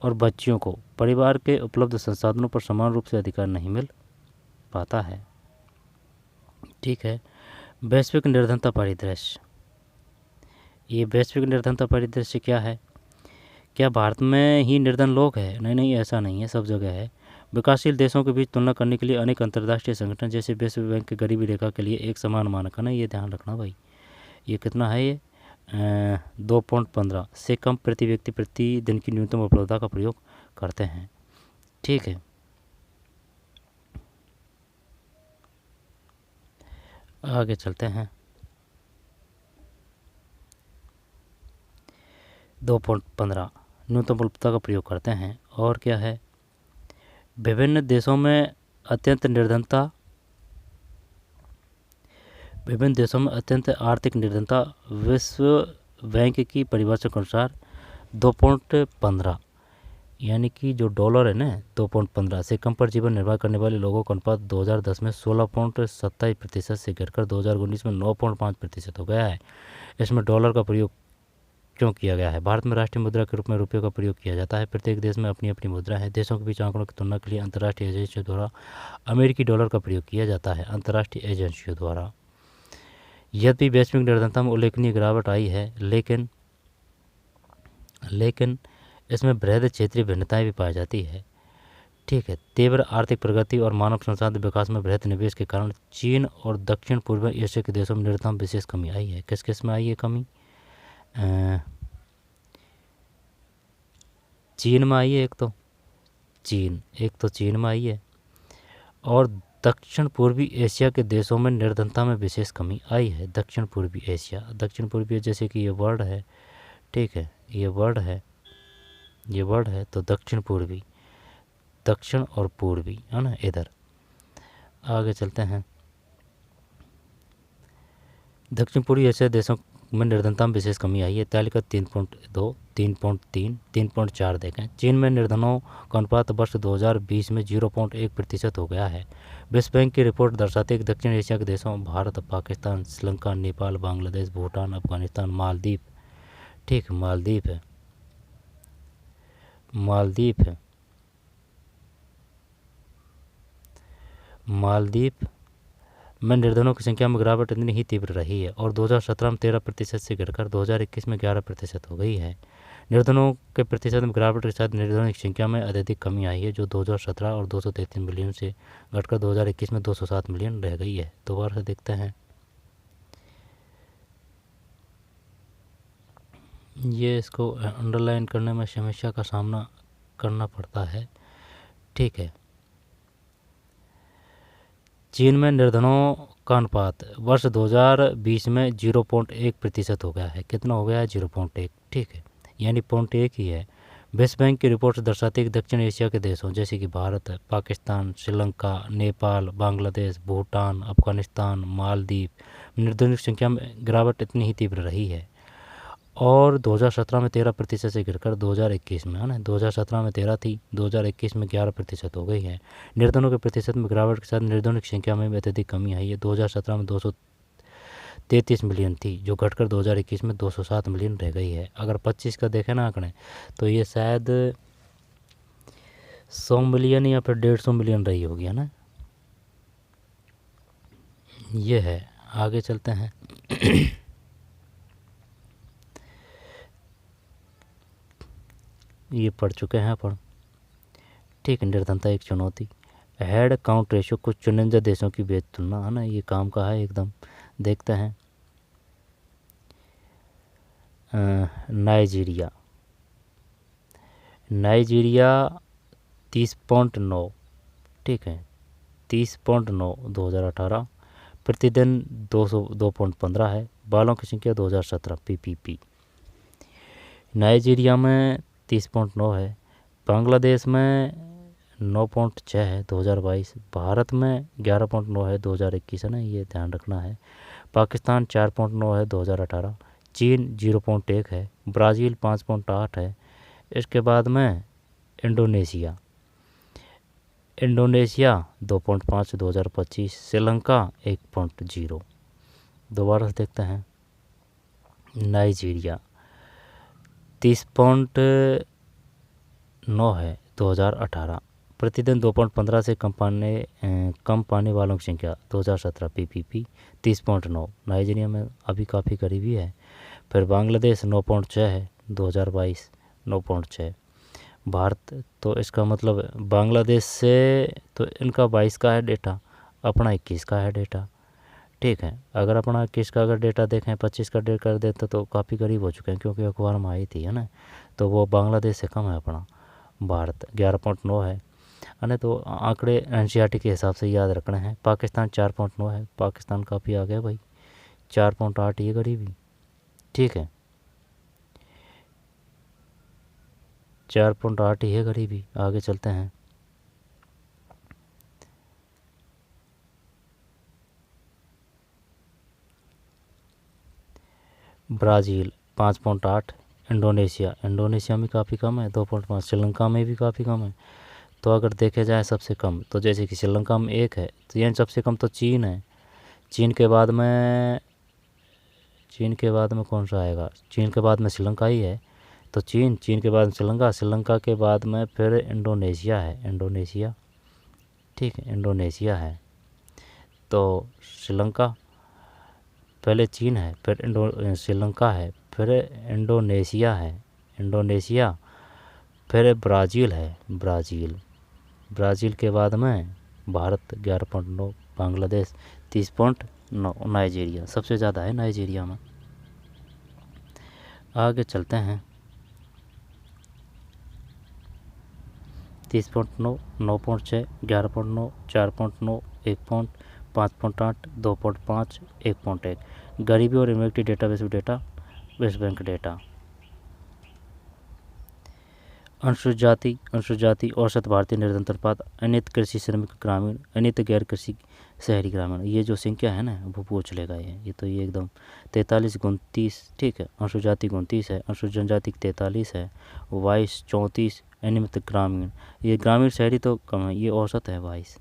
और बच्चियों को परिवार के उपलब्ध संसाधनों पर समान रूप से अधिकार नहीं मिल पाता है, ठीक है। वैश्विक निर्धनता परिदृश्य, ये वैश्विक निर्धनता परिदृश्य क्या है क्या भारत में ही निर्धन लोग हैं? नहीं नहीं, ऐसा नहीं है, सब जगह है। विकासशील देशों के बीच तुलना करने के लिए अनेक अंतर्राष्ट्रीय संगठन जैसे विश्व बैंक के गरीबी रेखा के लिए एक समान मानक है, ये ध्यान रखना भाई। ये कितना है ये 2.15 से कम प्रति व्यक्ति प्रति दिन की न्यूनतम उपलब्धता का प्रयोग करते हैं। ठीक है, आगे चलते हैं। 2.15 न्यूनतम उपलब्धता का प्रयोग करते हैं। और क्या है, विभिन्न देशों में अत्यंत निर्धनता, विभिन्न देशों में अत्यंत आर्थिक निर्धनता विश्व बैंक की परिभाषा के अनुसार 2.15 यानी कि जो डॉलर है ना 2.15 से कम पर जीवन निर्वाह करने वाले लोगों का अनुपात 2010 में 16.27% से गिरकर 2019 में 9.5% हो गया है। इसमें डॉलर का प्रयोग क्यों किया गया है? भारत में राष्ट्रीय मुद्रा के रूप में रुपये का प्रयोग किया जाता है। प्रत्येक देश में अपनी अपनी मुद्रा है। देशों के बीच आंकड़ों की तुलना के लिए अंतर्राष्ट्रीय एजेंसियों द्वारा अमेरिकी डॉलर का प्रयोग किया जाता है। अंतर्राष्ट्रीय एजेंसियों द्वारा यद्यपि वैश्विक निर्धनता में उल्लेखनीय गिरावट आई है, लेकिन इसमें बृहद क्षेत्रीय भिन्नताएं भी पाई जाती है। ठीक है, तीव्र आर्थिक प्रगति और मानव संसाधन विकास में बृहद निवेश के कारण चीन और दक्षिण पूर्व एशिया के देशों में निर्धनता में विशेष कमी आई है। किस किस में आई है कमी? चीन में आई है, एक तो चीन में आई है, और दक्षिण पूर्वी एशिया के देशों में निर्धनता में विशेष कमी आई है। दक्षिण पूर्वी एशिया जैसे कि ये वर्ड है, ठीक है, ये वर्ड है तो दक्षिण पूर्वी, दक्षिण और पूर्वी है ना, इधर। आगे चलते हैं। दक्षिण पूर्वी एशिया देशों में निर्धनता में विशेष कमी आई है। तालिका 3.2, 3.3, 3.4 देखें। चीन में निर्धनों का अनुपात वर्ष 2020 में 0.1% हो गया है। विश्व बैंक की रिपोर्ट दर्शाती है कि दक्षिण एशिया के देशों भारत, पाकिस्तान, श्रीलंका, नेपाल, बांग्लादेश, भूटान, अफगानिस्तान, मालदीव, ठीक, मालदीव है मालदीव में निर्धनों की संख्या में गिरावट इतनी ही तीव्र रही है और 2017 में 13% से गिरकर 2021 में 11% हो गई है। निर्धनों के प्रतिशत में गिरावट के साथ निर्धनों की संख्या में अत्यधिक कमी आई है, जो 2017 और 233 मिलियन से घटकर 2021 में 207 मिलियन रह गई है। दोबारा से देखते हैं। ये इसको अंडरलाइन करने में समस्या का सामना करना पड़ता है। ठीक है, चीन में निर्धनों का अनुपात वर्ष 2020 में 0.1% हो गया है। कितना हो गया है? 0.1, ठीक है, यानी 0.1 ही है। विश्व बैंक की रिपोर्ट दर्शाती है कि दक्षिण एशिया के देशों जैसे कि भारत, पाकिस्तान, श्रीलंका, नेपाल, बांग्लादेश, भूटान, अफगानिस्तान, मालदीव निर्धनों की संख्या में गिरावट इतनी ही तीव्र रही है और 2017 में 13% से गिरकर 2021 में, है ना, 2017 में 13 थी, 2021 में 11% हो गई है। निर्धनों के प्रतिशत में गिरावट के साथ निर्धनों की संख्या में भी अत्यधिक कमी आई है। 2017 में 233 मिलियन थी, जो घटकर 2021 में 207 मिलियन रह गई है। अगर 25 का देखें ना आंकड़े, तो ये शायद 100 मिलियन या फिर 150 मिलियन रही होगी, है ना। ये है, आगे चलते हैं। ये पढ़ चुके हैं अपन, ठीक है। निर्धनता एक चुनौती, हेड काउंट रेशियो, कुछ चुनिंदा देशों की बेहद तुलना, है ना, ये काम का है एकदम। देखते हैं। नाइजीरिया 30.9, ठीक है, 30.9 2018, प्रतिदिन 202.15 है। बालों की संख्या 2017 PPP नाइजीरिया में 30.9 है। बांग्लादेश में 9.6 है 2022। भारत में 11.9 है 2021, है ना, ये ध्यान रखना है। पाकिस्तान 4.9 है 2018। चीन 0.1 है। ब्राज़ील 5.8 है। इसके बाद में इंडोनेशिया 2.5 2025। श्रीलंका 1.0। दोबारा से देखते हैं। नाइजीरिया 30.9 है 2018। प्रतिदिन 2.15 से कम पाने वालों की संख्या 2017 PPP 30.9। नाइजीरिया में अभी काफ़ी करीबी है। फिर बांग्लादेश 9.6 है 2022। 9.6। भारत तो इसका मतलब बांग्लादेश से तो इनका 22 का है डेटा, अपना 21 का है डेटा। ठीक है, अगर अपना 21 का अगर डेटा देखें 25 का डेटा कर देते तो काफ़ी करीब हो चुके हैं, क्योंकि अखबार में आई थी है ना, तो वो बांग्लादेश से कम है अपना। भारत 11.9 है ना, तो आंकड़े एनसीईआरटी के हिसाब से याद रखने हैं। पाकिस्तान 4.9 है, पाकिस्तान काफ़ी आगे है भाई, 4.8 ये गरीबी। ठीक है, 4.8 ही है गरीबी। आगे चलते हैं। ब्राज़ील 5.8। इंडोनेशिया में काफ़ी कम है 2.5। श्रीलंका में भी काफ़ी कम है। तो अगर देखे जाए सबसे कम, तो जैसे कि श्रीलंका में 1 है, तो यानी सबसे कम तो चीन है। चीन के बाद में कौन सा आएगा? चीन के बाद में श्रीलंका ही है। तो चीन के बाद में श्रीलंका के बाद में फिर इंडोनेशिया है, इंडोनेशिया। ठीक है, इंडोनेशिया है। तो श्रीलंका, पहले चीन है, फिर श्रीलंका है, फिर इंडोनेशिया, फिर ब्राज़ील है, ब्राज़ील के बाद में भारत 11.9, बांग्लादेश 30.9, नाइजीरिया सबसे ज़्यादा है नाइजीरिया में। आगे चलते हैं। 30.9, 9.6, 11.9, 4.9, 1.5.8, 2.5, 1.1। गरीबी और immunity data West Bank data. अनुसूचित जाति औसत भारतीय निर्धनता अनुपात, अनियत कृषि श्रमिक ग्रामीण, अनियत गैर कृषि शहरी ग्रामीण, ये जो संख्या है ना वो पूछ लेगा ये तो ये एकदम 43 29। ठीक है, अनुसूचित जाति 29 है, अनुसूचित जनजाति 43 है, 22 34, अनियमित ग्रामीण, ये ग्रामीण शहरी तो कम है, ये औसत है 22।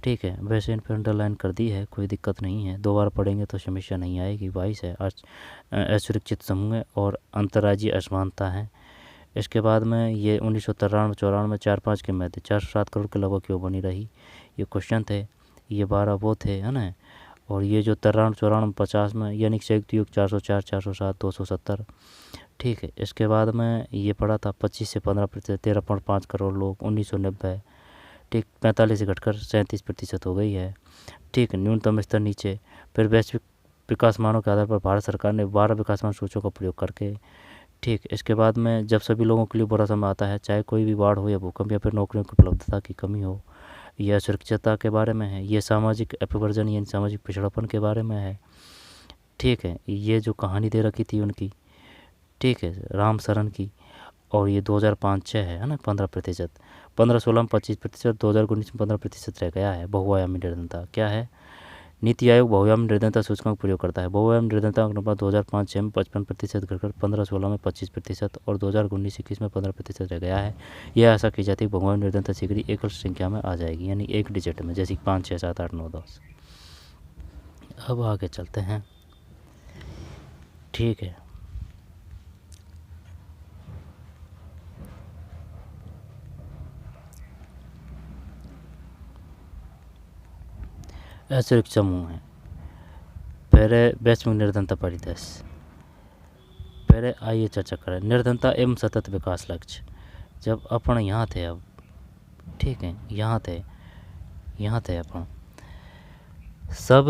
ठीक है, वैसे इन पर अंडरलाइन कर दी है, कोई दिक्कत नहीं है, 2 बार पढ़ेंगे तो समस्या नहीं आएगी। 22 है। असुरक्षित समूह और अंतर्राज्यीय असमानता है। इसके बाद में ये 1993-94 में 4-5 के में थे, 407 करोड़ के लगभग क्यों बनी रही, ये क्वेश्चन थे। ये 12 वो थे है ना, और ये जो 93-94 50 में यानी संयुक्त युग 404 407 270। ठीक है, इसके बाद में ये पड़ा था 25 से 15%, 13.5 करोड़ लोग 1990। ठीक, 45 से घटकर 37% हो गई है। ठीक, न्यूनतम स्तर नीचे। फिर वैश्विक विकास मानों के आधार पर भारत सरकार ने 12 विकास मान सूचों का प्रयोग करके। ठीक, इसके बाद में जब सभी लोगों के लिए बुरा समय आता है, चाहे कोई भी बाढ़ हो या भूकंप या फिर नौकरियों की उपलब्धता की कमी हो, यह असुरक्षितता के बारे में है, ये सामाजिक अपवर्जन यानी सामाजिक पिछड़ापन के बारे में है। ठीक है, ये जो कहानी दे रखी थी उनकी, ठीक है, राम शरण की, और ये 2005-06 है ना 15%, 15-16 में 25%, 2019 में 15% रह गया है। बहुआयामी निर्धनता क्या है? नीति आयोग बहुआयामी निर्धनता सूचकांक का प्रयोग करता है। बहुआयामी निर्धनता अनुपात 2005-06 में 55% घटकर 15-16 में 25% और 2019-21 में 15% रह गया है। यह आशा की जाती है बहुआयामी निर्धनता शीघ्र ही एकल संख्या में आ जाएगी, यानी एक डिजिट में, जैसे 5 6 7 8 9 10। अब आगे चलते हैं। ठीक है, असुरक्षित समूह है। पहले वैश्विक निर्धनता परिदृश्य, पहले आइए चर्चा करें निर्धनता एवं सतत विकास लक्ष्य। जब अपन यहाँ थे, अब ठीक है यहाँ थे अपन सब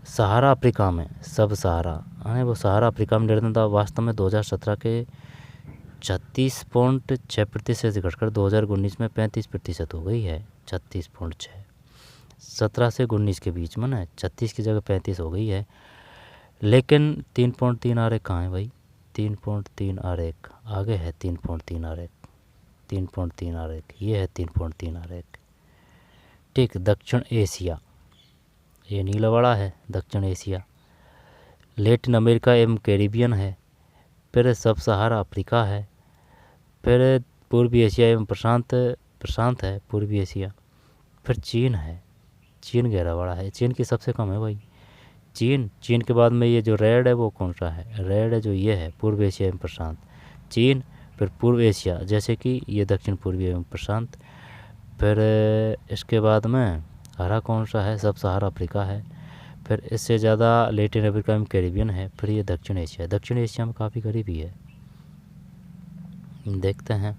सहारा अफ्रीका में, सब सहारा है वो सहारा अफ्रीका में निर्धनता वास्तव में 2017 के 36.6% से घटकर 2019 में 35% हो गई है। 36.6, 17 से 19 के बीच में ना 36 की जगह 35 हो गई है। लेकिन 3.3 आरेख कहाँ है भाई? 3.3 आरेख आगे है। 3.3 आरेख, 3.3 आरेख ये है 3.3 आरेख। ठीक, दक्षिण एशिया ये नीला वाला है, दक्षिण एशिया। लैटिन अमेरिका एवं कैरिबियन है, फिर सब सहारा अफ्रीका है, फिर पूर्वी एशिया एवं प्रशांत है पूर्वी एशिया, फिर चीन है। चीन गहरा वाला है, चीन की सबसे कम है भाई। चीन के बाद में ये जो रेड है वो कौन सा है? रेड है जो ये है पूर्व एशिया एवं प्रशांत। चीन, फिर पूर्व एशिया जैसे कि ये दक्षिण पूर्वी एवं प्रशांत, फिर इसके बाद में हरा कौन सा है? सब सहारा अफ्रीका है, फिर इससे ज़्यादा लैटिन अमेरिका में कैरिबियन है, फिर ये दक्षिण एशिया। दक्षिण एशिया में काफ़ी गरीबी है। देखते हैं।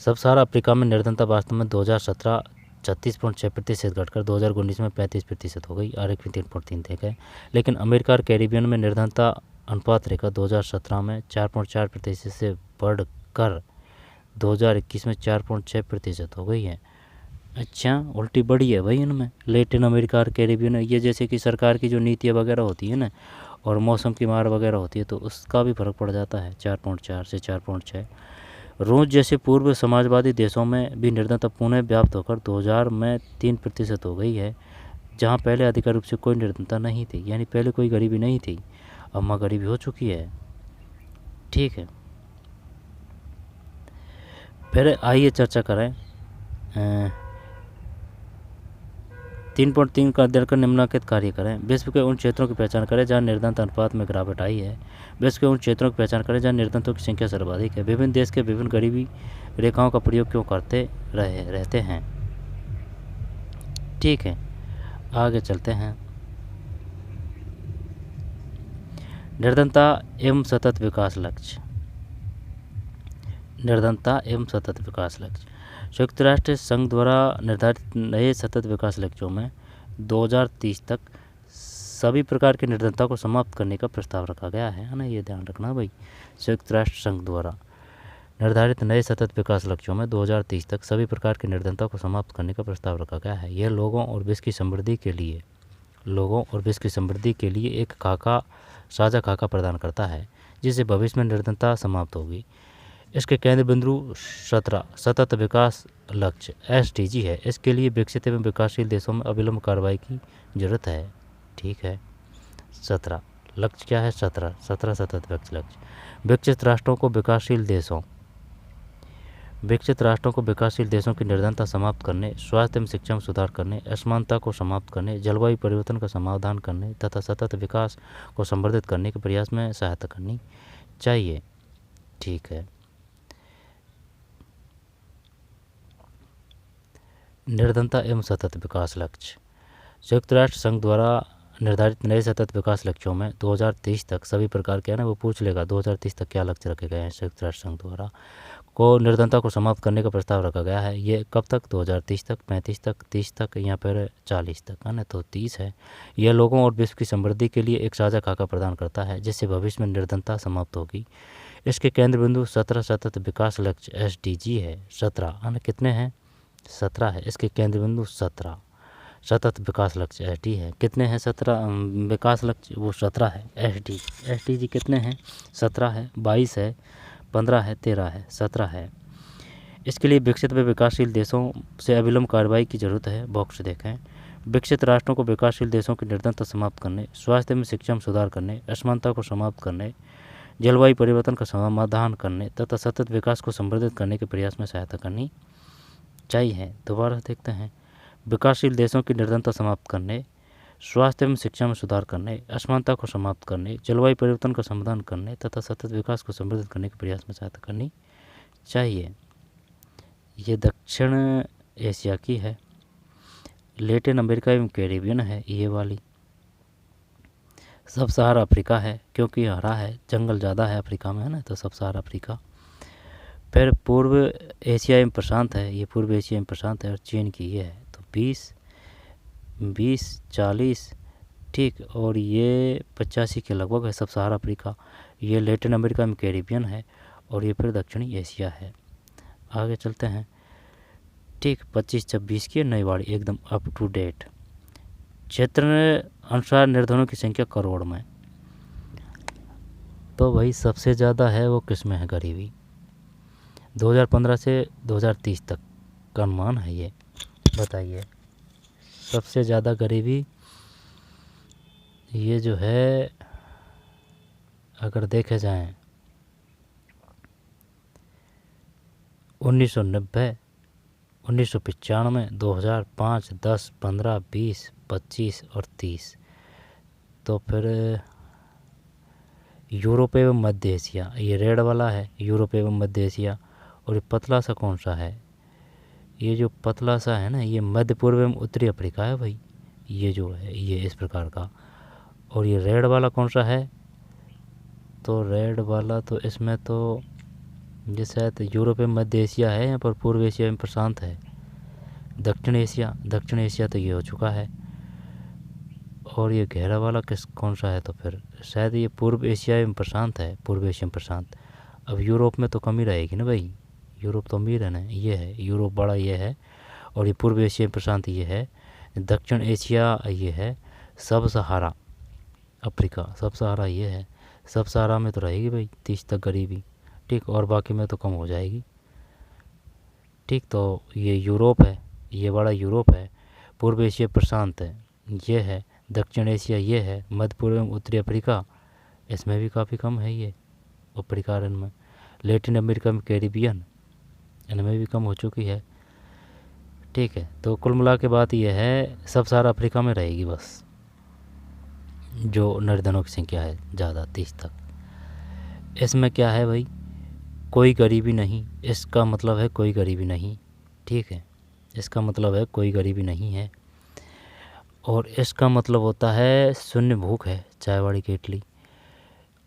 सब सहारा अफ्रीका में निर्धनता वास्तव में 2017 36.6% घटकर 2019 में 35% हो गई। आरक्षण 3.3 थे गए। लेकिन अमेरिका और कैरिबियन में निर्धनता अनुपात रेखा 2017 में 4.4% से बढ़कर 2021 में 4.6% हो गई है। अच्छा, उल्टी बढ़ी है भाई इनमें। लैटिन अमेरिका और कैरिबियन, ये जैसे कि सरकार की जो नीतियाँ वगैरह होती है ना, और मौसम की मार वगैरह होती है, तो उसका भी फर्क पड़ जाता है। 4.4 से 4.6। रूस जैसे पूर्व समाजवादी देशों में भी निर्धनता पुनः व्याप्त होकर 2000 में 3% हो गई है, जहां पहले आधिकारिक रूप से कोई निर्धनता नहीं थी। यानी पहले कोई गरीबी नहीं थी, अब माँ गरीबी हो चुकी है। ठीक है, फिर आइए चर्चा करें 3.3 का अध्ययन कर निम्नलिखित कार्य करें। विश्व के उन क्षेत्रों की पहचान करें जहां निर्धनता अनुपात में गिरावट आई है। विश्व के उन क्षेत्रों की पहचान करें जहां निर्धनतों की संख्या सर्वाधिक है। विभिन्न देश के विभिन्न गरीबी रेखाओं का प्रयोग क्यों करते रहते हैं। ठीक है, आगे चलते हैं। निर्धनता एवं सतत विकास लक्ष्य। निर्धनता एवं सतत विकास लक्ष्य संयुक्त राष्ट्र संघ द्वारा निर्धारित नए सतत विकास लक्ष्यों में 2030 तक सभी प्रकार की निर्धनता को समाप्त करने का प्रस्ताव रखा गया है ना, ये ध्यान रखना भाई। संयुक्त राष्ट्र संघ द्वारा निर्धारित नए सतत विकास लक्ष्यों में 2030 तक सभी प्रकार की निर्धनता को समाप्त करने का प्रस्ताव रखा गया है। यह लोगों और विश्व की समृद्धि के लिए एक साझा खाका प्रदान करता है, जिससे भविष्य में निर्धनता समाप्त होगी। इसके केंद्र बिंदु 17 सतत विकास लक्ष्य SDG है। इसके लिए विकसित एवं विकासशील देशों में अविलंब कार्रवाई की जरूरत है। ठीक है, 17 लक्ष्य क्या है। 17 सतत विकास लक्ष्य विकसित राष्ट्रों को विकासशील देशों की निर्धनता समाप्त करने, स्वास्थ्य एवं शिक्षा में सुधार करने, असमानता को समाप्त करने, जलवायु परिवर्तन का समाधान करने तथा सतत विकास को संवर्धित करने के प्रयास में सहायता करनी चाहिए। ठीक है, निर्धनता एवं सतत विकास लक्ष्य संयुक्त राष्ट्र संघ द्वारा निर्धारित नए सतत विकास लक्ष्यों में 2030 तक सभी प्रकार के, है ना, वो पूछ लेगा 2030 तक क्या लक्ष्य रखे गए हैं संयुक्त राष्ट्र संघ द्वारा, को निर्धनता को समाप्त करने का प्रस्ताव रखा गया है। ये कब तक, 2030 तक, 35 तक, 30 तक या फिर 40 तक, है ना, तो 30 है। यह लोगों और विश्व की समृद्धि के लिए एक साझा खाका प्रदान करता है, जिससे भविष्य में निर्धनता समाप्त होगी। इसके केंद्र बिंदु 17 सतत विकास लक्ष्य SDG है। 17, है ना, कितने हैं, 17 है। इसके केंद्र बिंदु 17 सतत विकास लक्ष्य SD है। कितने हैं, 17 विकास लक्ष्य, वो 17 है। SDG कितने हैं, 17 है, 22 है, 15 है, 13 है, 17 है। इसके लिए विकसित व विकासशील देशों से अविलंब कार्रवाई की जरूरत है। बॉक्स देखें। विकसित राष्ट्रों को विकासशील देशों की निर्धनता समाप्त करने, स्वास्थ्य में शिक्षा में सुधार करने, असमानता को समाप्त करने, जलवायु परिवर्तन का समाधान करने तथा सतत विकास को संवर्धित करने के प्रयास में सहायता करनी चाहिए। दोबारा देखते हैं। विकासशील देशों की निर्धनता समाप्त करने, स्वास्थ्य एवं शिक्षा में सुधार करने, असमानता को समाप्त करने, जलवायु परिवर्तन का समाधान करने तथा सतत विकास को संवर्धित करने के प्रयास में सहायता करनी चाहिए। ये दक्षिण एशिया की है। लैटिन अमेरिका एवं कैरिबियन है ये वाली। सब सहारा अफ्रीका है, क्योंकि हरा है, जंगल ज़्यादा है अफ्रीका में, है ना, तो सब सहारा अफ्रीका। फिर पूर्व एशिया एवं प्रशांत है, ये पूर्व एशिया एवं प्रशांत है, और चीन की ये है। तो 20, 40, ठीक, और ये 85 के लगभग है सब सहारा अफ्रीका। ये लैटिन अमेरिका में कैरिबियन है, और ये फिर दक्षिणी एशिया है। आगे चलते हैं। ठीक, 25-26 की नई वाड़ी एकदम अप टू डेट। क्षेत्र अनुसार निर्धनों की संख्या करोड़ में, तो भाई सबसे ज़्यादा है वो किस में है, गरीबी। 2015 से 2030 तक का अनुमान है ये। बताइए, सबसे ज़्यादा गरीबी ये जो है, अगर देखे जाएं 1990, 1995, 2005, 10, 15, 20, 25 और 30। तो फिर यूरोप एवं मध्य एशिया, ये रेड वाला है यूरोप एवं मध्य एशिया। और ये पतला सा कौन सा है, ये जो पतला सा है ना, ये मध्य पूर्व एवं उत्तरी अफ्रीका है भाई, ये जो है ये इस प्रकार का। और ये रेड वाला कौन सा है, तो रेड वाला तो इसमें तो ये शायद यूरोप एवं मध्य एशिया है, यहाँ पर पूर्व एशिया एवं प्रशांत है। दक्षिण एशिया तो ये हो चुका है। और ये गहरा वाला कौन सा है, तो फिर शायद ये पूर्व एशिया एवं प्रशांत है, पूर्व एशिया एवं प्रशांत। अब यूरोप में तो कमी रहेगी ना भाई, यूरोप तो अमीर है ना, ये है यूरोप बड़ा, ये है। और ये पूर्व एशिया एवं प्रशांत ये है। दक्षिण एशिया ये है। सब सहारा अफ्रीका, सब सहारा ये है। सब सहारा में तो रहेगी भाई 30 तक गरीबी, ठीक, और बाकी में तो कम हो जाएगी, ठीक। तो ये यूरोप है, ये बड़ा यूरोप है। पूर्व एशिया प्रशांत है, ये है। दक्षिण एशिया ये है। मध्य पूर्व एवं उत्तरी अफ्रीका, इसमें भी काफ़ी कम है ये अफ्रीका में। लैटिन अमेरिका में कैरिबियन, इनमें भी कम हो चुकी है, ठीक है। तो कुल मिला के बात यह है, सब सारा अफ्रीका में रहेगी बस, जो निर्धनों की संख्या है ज़्यादा 30 तक। इसमें क्या है भाई, कोई गरीबी नहीं, इसका मतलब है कोई गरीबी नहीं, ठीक है। इसका मतलब है कोई गरीबी नहीं है। और इसका मतलब होता है शून्य भूख है, चाय वाली केटली।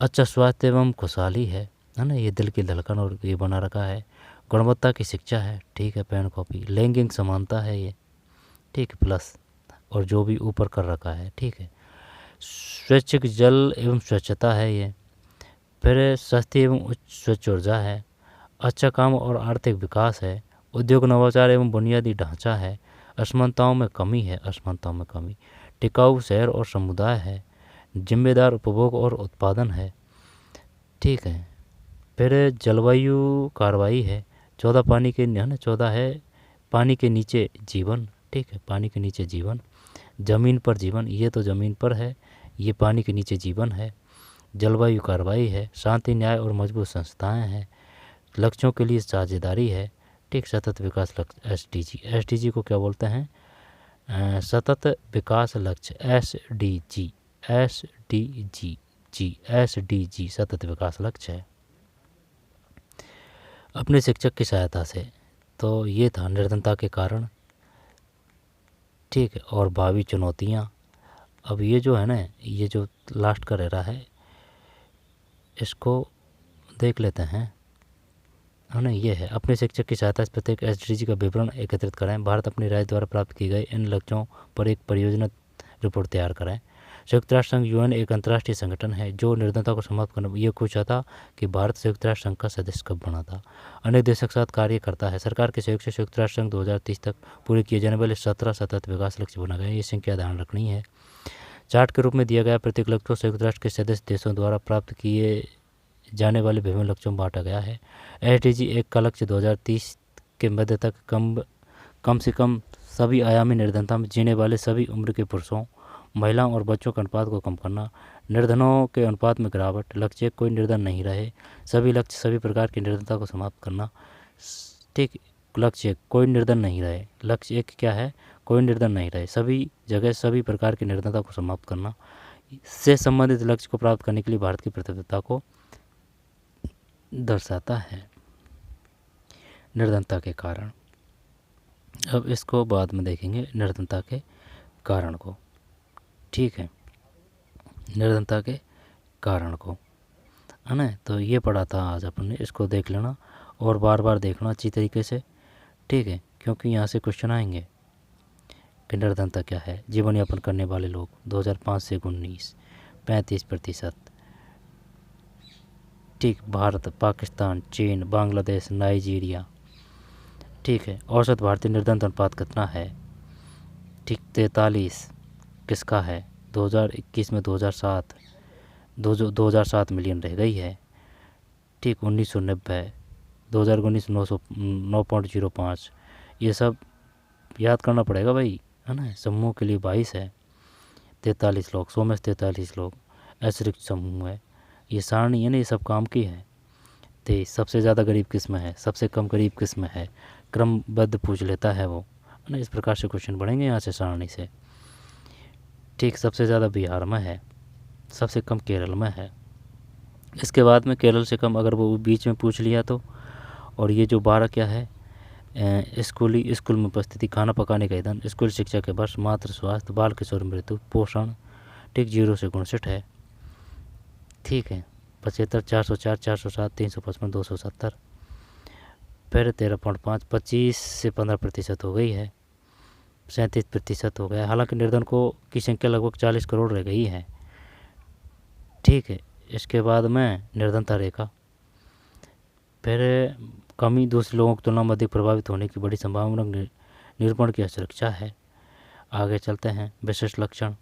अच्छा स्वास्थ्य एवं खुशहाली है ना, ये दिल की धड़कन और ये बना रखा है। गुणवत्ता की शिक्षा है, ठीक है, पेन कॉपी। लैंगिक समानता है ये, ठीक है, प्लस, और जो भी ऊपर कर रखा है, ठीक है। स्वैच्छिक जल एवं स्वच्छता है ये। फिर सस्ती एवं उच्च स्वच्छ ऊर्जा है। अच्छा काम और आर्थिक विकास है। उद्योग नवाचार एवं बुनियादी ढांचा है। असमानताओं में कमी है, असमानताओं में कमी। टिकाऊ शहर और समुदाय है। जिम्मेदार उपभोग और उत्पादन है, ठीक है। फिर जलवायु कार्रवाई है। 14 पानी के है ना, 14 है पानी के नीचे जीवन, ठीक है, पानी के नीचे जीवन। ज़मीन पर जीवन, ये तो ज़मीन पर है, ये पानी के नीचे जीवन है। जलवायु कार्रवाई है। शांति न्याय और मजबूत संस्थाएं हैं। लक्ष्यों के लिए साझेदारी है, ठीक। सतत विकास लक्ष्य एसडीजी को क्या बोलते हैं, सतत विकास लक्ष्य, एसडीजी सतत विकास लक्ष्य है। अपने शिक्षक की सहायता से, तो ये था निर्धनता के कारण, ठीक है, और भावी चुनौतियाँ। अब ये जो है ना, ये जो लास्ट का रह रहा है, इसको देख लेते हैं, है ना। ये है, अपने शिक्षक की सहायता से प्रत्येक एसडीजी का विवरण एकत्रित करें। भारत अपनी राज्य द्वारा प्राप्त की गए इन लक्ष्यों पर एक परियोजना रिपोर्ट तैयार करें। संयुक्त राष्ट्र संघ यूएन एक अंतर्राष्ट्रीय संगठन है जो निर्धनता को समाप्त करने, ये पूछा था कि भारत संयुक्त राष्ट्र संघ का सदस्य कब बना था। अनेक देशों के साथ कार्य करता है। सरकार के सहयोग से संयुक्त राष्ट्र संघ 2030 तक पूरे किए जाने वाले 17 सतत विकास लक्ष्य बना गए। ये संख्या ध्यान रखनी है। चार्ट के रूप में दिया गया प्रत्येक लक्ष्य को संयुक्त राष्ट्र के सदस्य देशों द्वारा प्राप्त किए जाने वाले विभिन्न लक्ष्यों में बांटा गया है। एसडीजी 1 का लक्ष्य 2030 के मध्य तक कम से कम सभी आयामी निर्धनता में जीने वाले सभी उम्र के पुरुषों, महिलाओं और बच्चों के अनुपात को कम करना। निर्धनों के अनुपात में गिरावट। लक्ष्य 1 कोई निर्धन नहीं रहे। सभी लक्ष्य सभी प्रकार की निर्धनता को समाप्त करना, ठीक। लक्ष्य 1 कोई निर्धन नहीं रहे। लक्ष्य 1 क्या है, कोई निर्धन नहीं रहे, सभी जगह सभी प्रकार की निर्धनता को समाप्त करना। से संबंधित लक्ष्य को प्राप्त करने के लिए भारत की प्रतिबद्धता को दर्शाता है। निर्धनता के कारण, अब इसको बाद में देखेंगे, निर्धनता के कारण को, ठीक है, निर्धनता के कारण को, है ना। तो ये पढ़ा था आज अपन ने, इसको देख लेना और बार बार देखना अच्छी तरीके से, ठीक है, क्योंकि यहाँ से क्वेश्चन आएंगे कि निर्धनता क्या है। जीवन यापन करने वाले लोग 2005 से 19 35%, ठीक। भारत, पाकिस्तान, चीन, बांग्लादेश, नाइजीरिया, ठीक है। औसत भारतीय निर्धनता अनुपात कितना है, ठीक, 43 किसका है, 2021 में 2007 मिलियन रह गई है, ठीक। 1990 2019 9.05, ये सब याद करना पड़ेगा भाई, है ना। समूह के लिए 22 है, 43 लोग, 100 में से 43 लोग अतिरिक्त समूह है। ये सारणी है ना, ये सब काम की है। तो सबसे ज़्यादा गरीब किस में है, सबसे कम गरीब किस में है, क्रमबद्ध पूछ लेता है वो, है ना। इस प्रकार से क्वेश्चन बढ़ेंगे यहाँ से सारणी से, ठीक। सबसे ज़्यादा बिहार में है, सबसे कम केरल में है। इसके बाद में केरल से कम अगर वो बीच में पूछ लिया तो, और ये जो 12 क्या है, स्कूल में उपस्थिति, खाना पकाने का ईंधन, स्कूल शिक्षा के वर्ष, मातृ स्वास्थ्य, बाल किशोर मृत्यु, पोषण, ठीक, 0 से 59 है, ठीक है। 75, 404, 407, 355, 270। फिर 13.5, 25 से 15% हो गई है, 37% हो गया। हालांकि निर्धन को की संख्या लगभग 40 करोड़ रह गई है। ठीक है, इसके बाद में निर्धनता रेखा। फिर कमी दूसरे लोगों की तुलना में अधिक प्रभावित होने की बड़ी संभावना निरूपण की सुरक्षा है। आगे चलते हैं। विशिष्ट लक्षण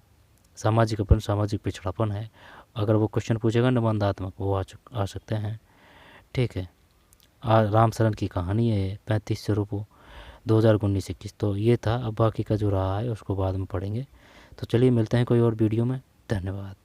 सामाजिक अपन सामाजिक पिछड़ापन है। अगर वो क्वेश्चन पूछेगा निबंधात्मक वो आ सकते हैं। ठीक है, राम शरण की कहानी है 35 स्वरूपों 2019-21। तो ये था। अब बाकी का जो रहा है उसको बाद में पढ़ेंगे। तो चलिए मिलते हैं कोई और वीडियो में। धन्यवाद।